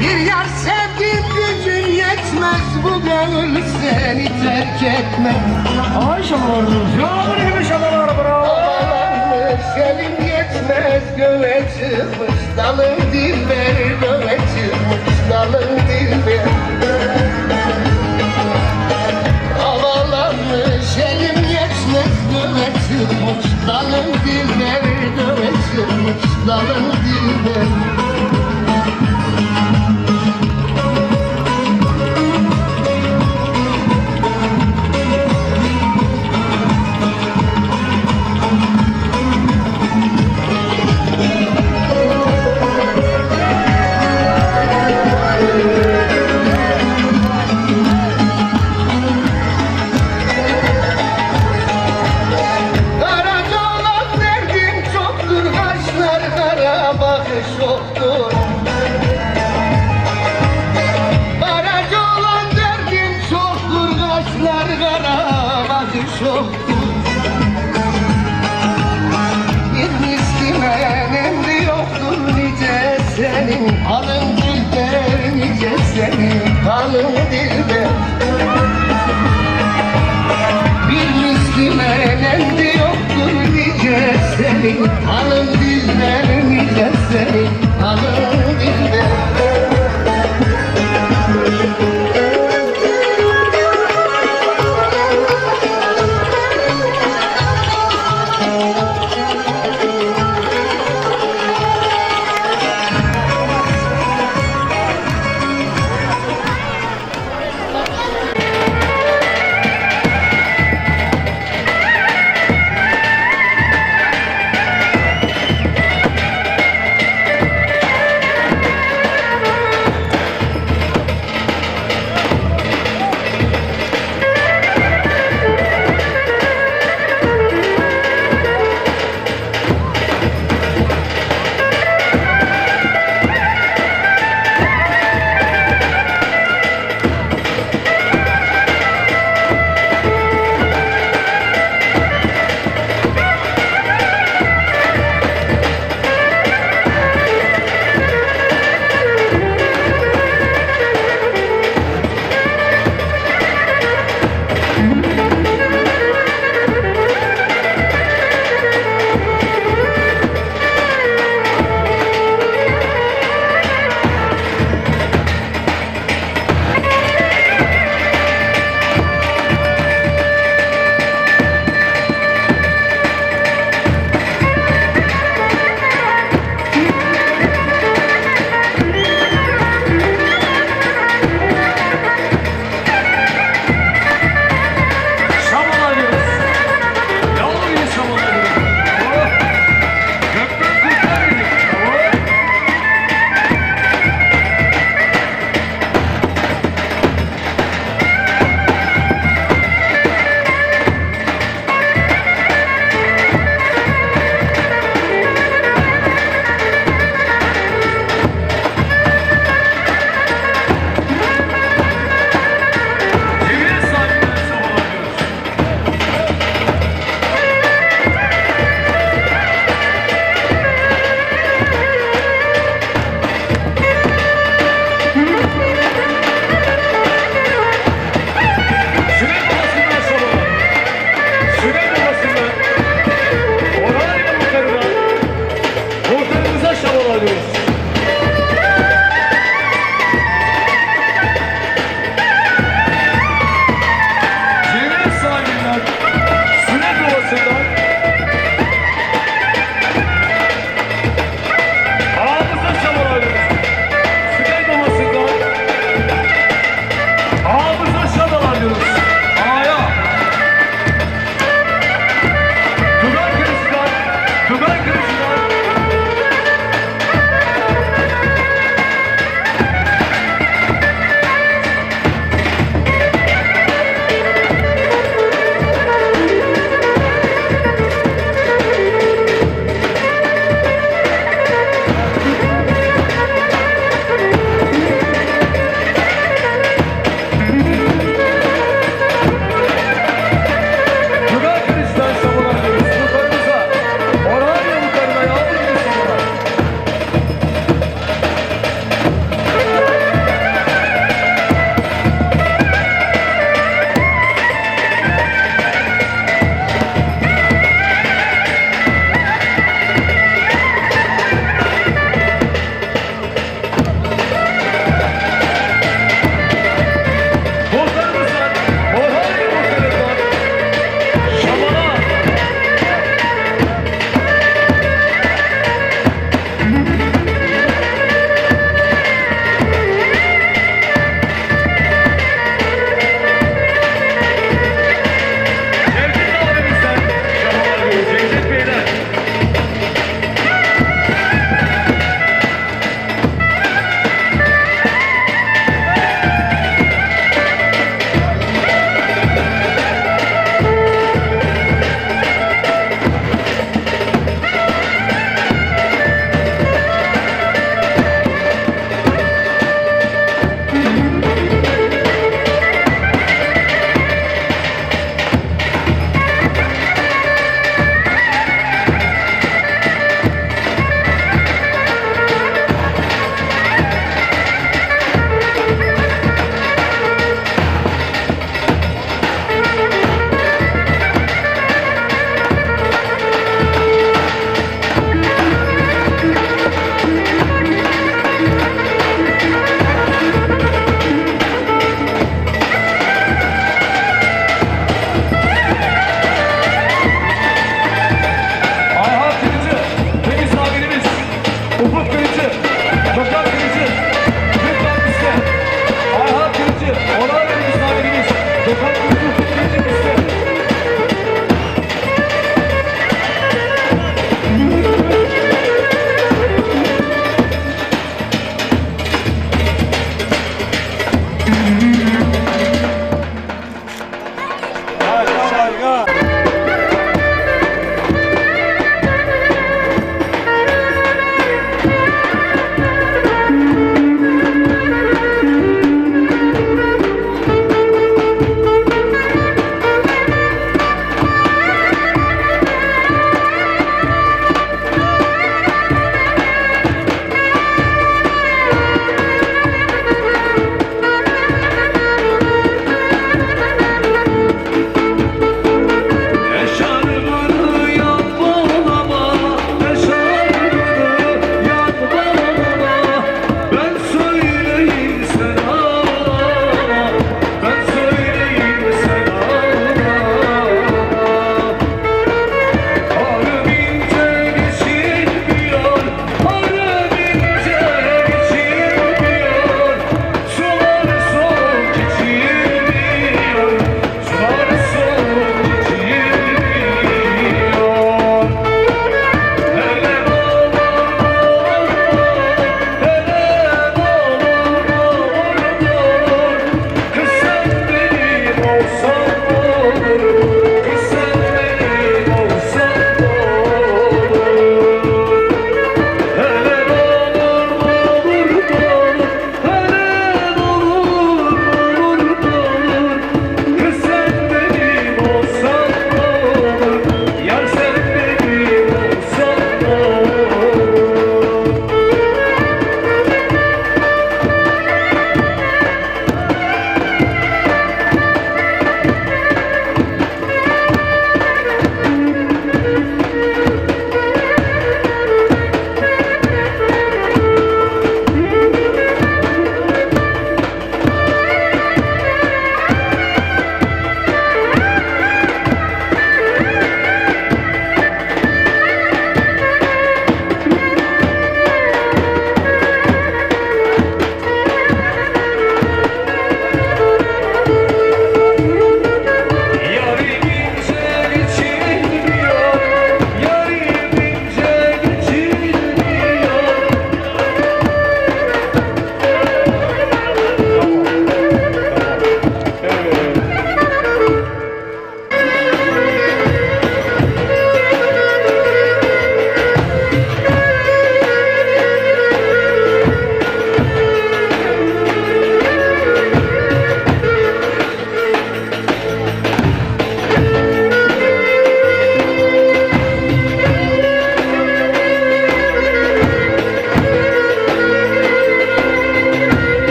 S11: Bir yar sevdim gücüm yetmez, bu gönül seni terk etmez.
S4: Ay şabalar alıyoruz. Ya bu ne gibi şabalar bravo.
S11: Havalanmış elim yetmez, çıkmış, dalın dilber göğe çıkmış, dalın dilber. Havalanmış elim geçmez göğe çıkmış, dalın dilber göğe çıkmış, dalın dilber. Çoktur. Baracı olan derdim çoktur, kaşlar kara bakış çoktur. Bir miskimen emri yoktur nice senin, alın dilber nice senin, alın dilber. Bir miskimen emri yoktur nice senin, alın dilber nice senin, alın dilber.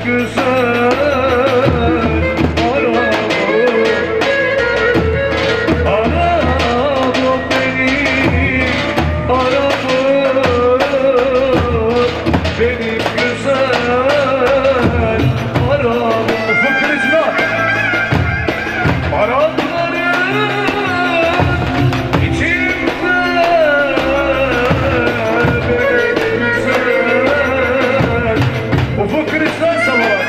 S4: güzel aramı, aramı benim aramı, benim güzel aramı. Fıkrıcılar aramların içimde benim güzel. Ufuk Kılıçlar Savaş.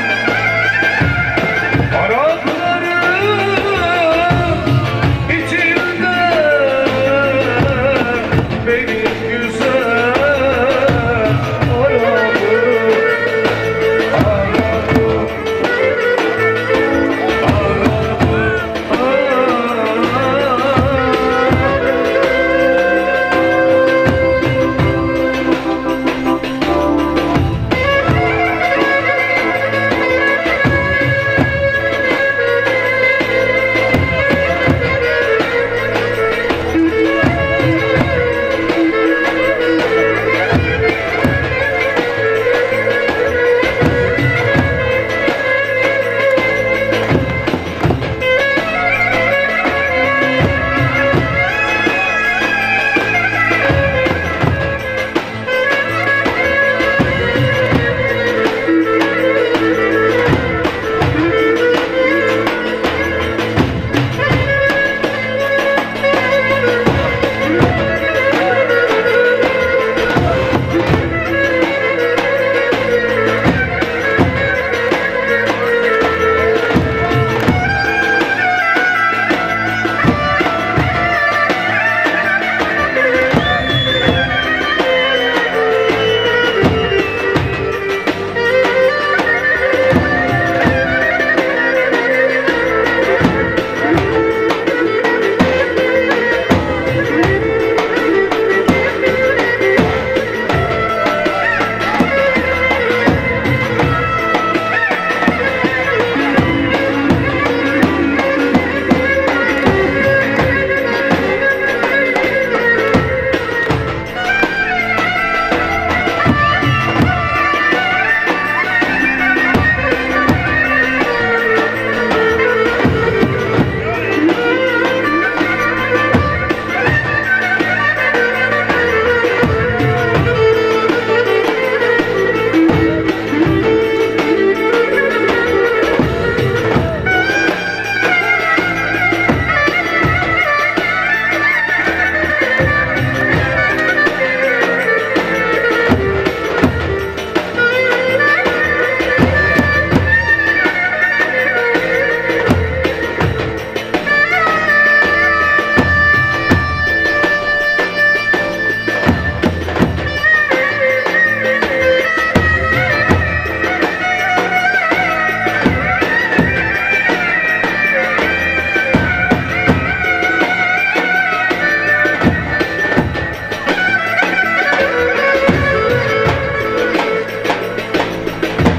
S4: Aramların içimde benim güzel aramı,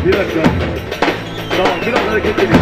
S4: bir dakika. Tamam, biraz hareket edelim.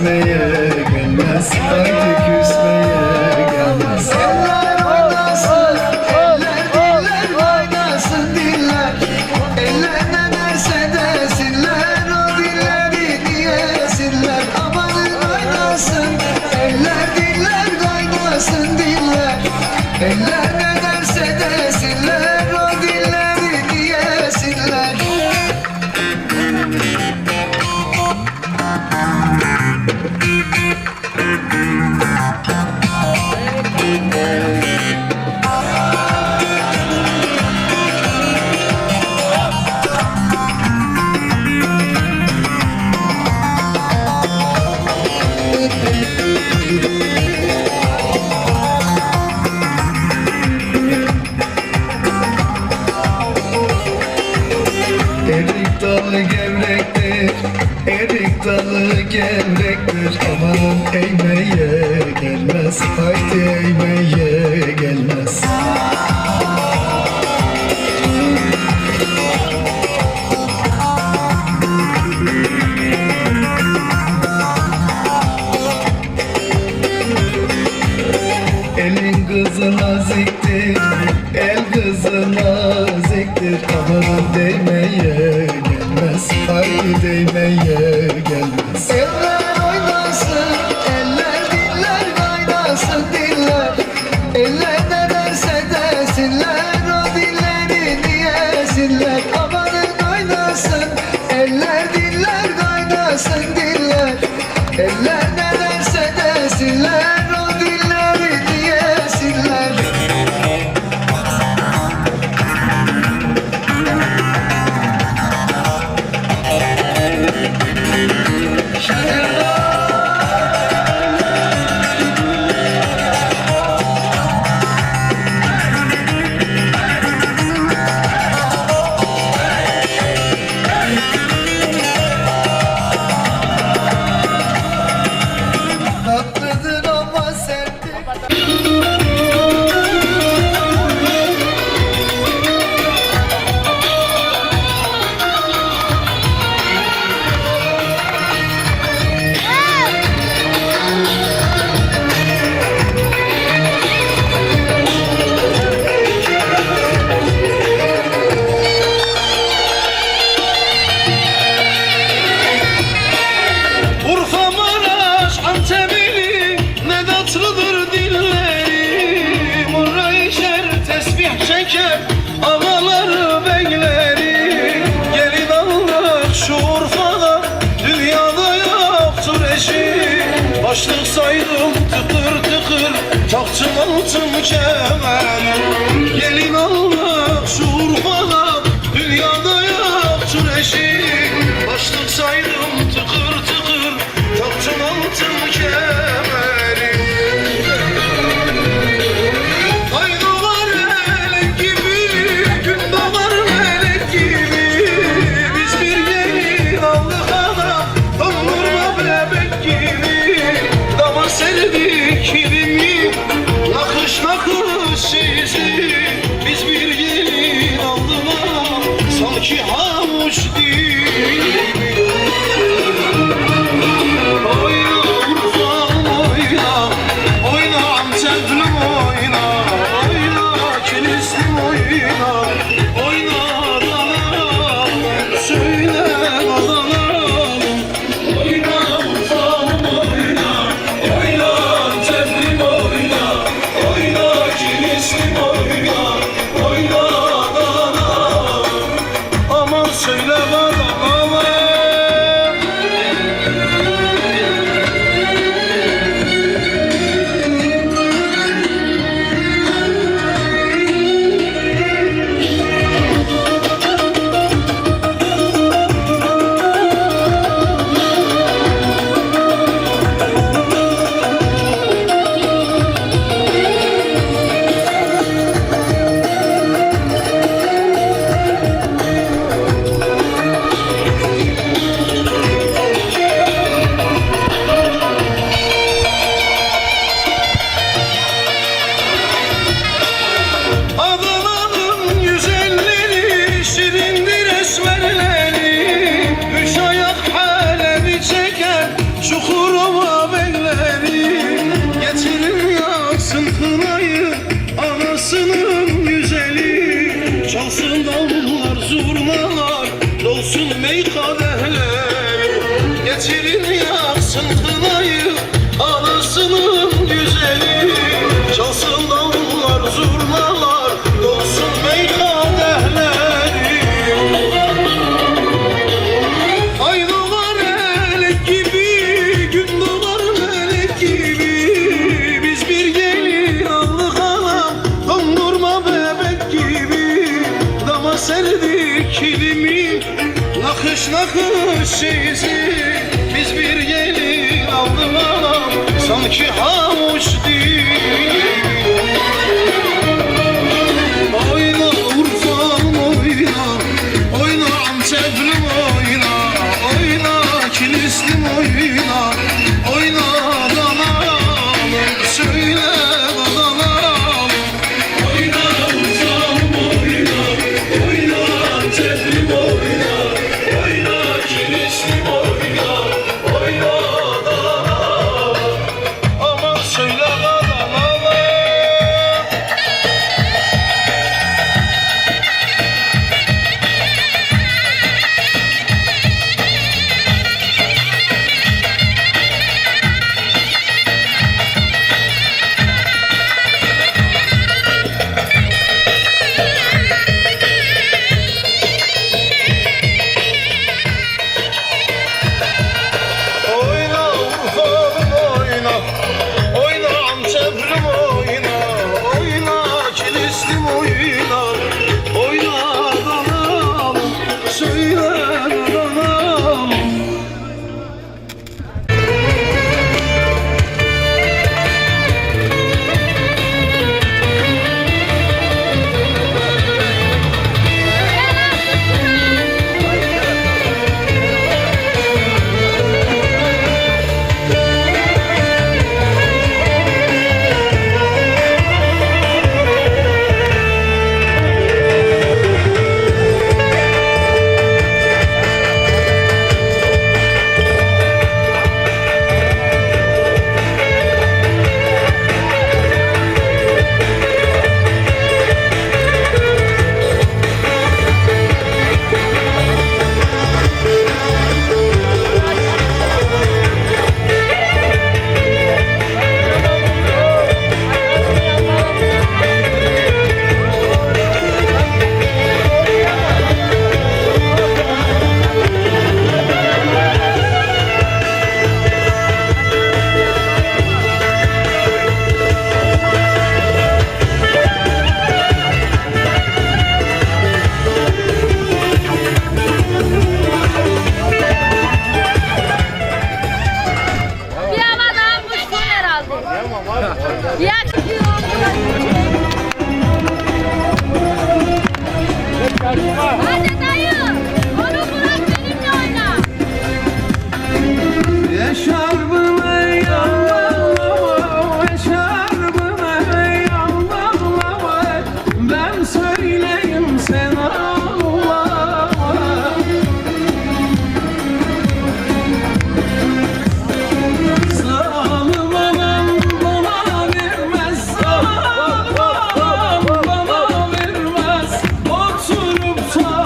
S2: küsmeye gelmez. Haydi küsmeye gelmez. Eller oynasın, eller diller oynasın diller. Eller ne derse desinler, o dilleri diyesinler. Amanın oynasın, eller diller oynasın diller. Eller ne derse desinler, o dilleri diyesinler. Erik dalı gevrektir, erik dalı gevrektir. Aman eğmeye gelmez, haydi eğmeye gelmez. Elin kızı naziktir, el kızı naziktir. Aman değmeye gelmez, haydi değmeye gelmez. Eller oynasın, eller diller oynasın diller. Eller ne derse desinler, o dilleri diyesinler. Amanın oynasın, eller diller oynasın diller. Eller ne derse desinler, o dilleri diyesinler. Tatlıdır ama serttir.
S5: Urfa, Maraş, Antep'li ne tatlıdır dillerim. Orra içer, tesbih çeker ağaları beyleri. Gelin alır şu Urfa'da, dünyada yoktur eşi. Başlık saydım tıkır tıkır, taktım altın kemerim. Gelin alır şu Urfa'da, dünyada yoktur eşi. Başlık saydım tıkır tıkır, taktım altın kemerim. Ay doğar melek gibi, gün doğar melek gibi. Biz bir gelin aldık ana, doldurma bebek gibi. Damar sevdik ilimli, nakış nakış sizi. Biz bir gelin aldık ana, sanki havuç değil. Oy Urfa
S2: çalsın davullar, zurnalar, dolsun mey kadehler. Getirin yaksın kınayı, anasının güzeli. Çalsın davullar, zurnalar, dolsun mey kadehler. Ay doğar melek gibi, gün doğar melek gibi. Biz bir gelin aldık anam, dondurma bebek gibi. Dama serdik kilimi, nakış nakış şeysi. Biz bir gelin aldık anam, sanki havuç değil. Oyna Urfa'm oyna, oyna Antep'lim oyna, oyna Kilislim oyna, oyna Adana'm, söyle Adana'm. Oyna Urfa'm oyna, oyna Antep'lim oyna, oyna Kilislim oyna, oyna Adana'm. Aman söyle Adana'm. Oyna Urfa'm oyna, oyna Antep'lim oyna, oyna Kilislim oyna, oyna Adana'm, söyle Adana'm.
S9: Bir ama daha kuşsun herhalde. Ya hadi dayı. Onu bırak benimle oyna.
S2: Eşarbını yallama, eşarbını yallama. Ben söyleyeyim sen ağlama. Zalim anam bana vermez, zalim anam bana vermez. Oturup da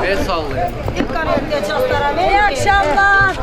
S1: El sallıyor.
S7: İyi akşamlar.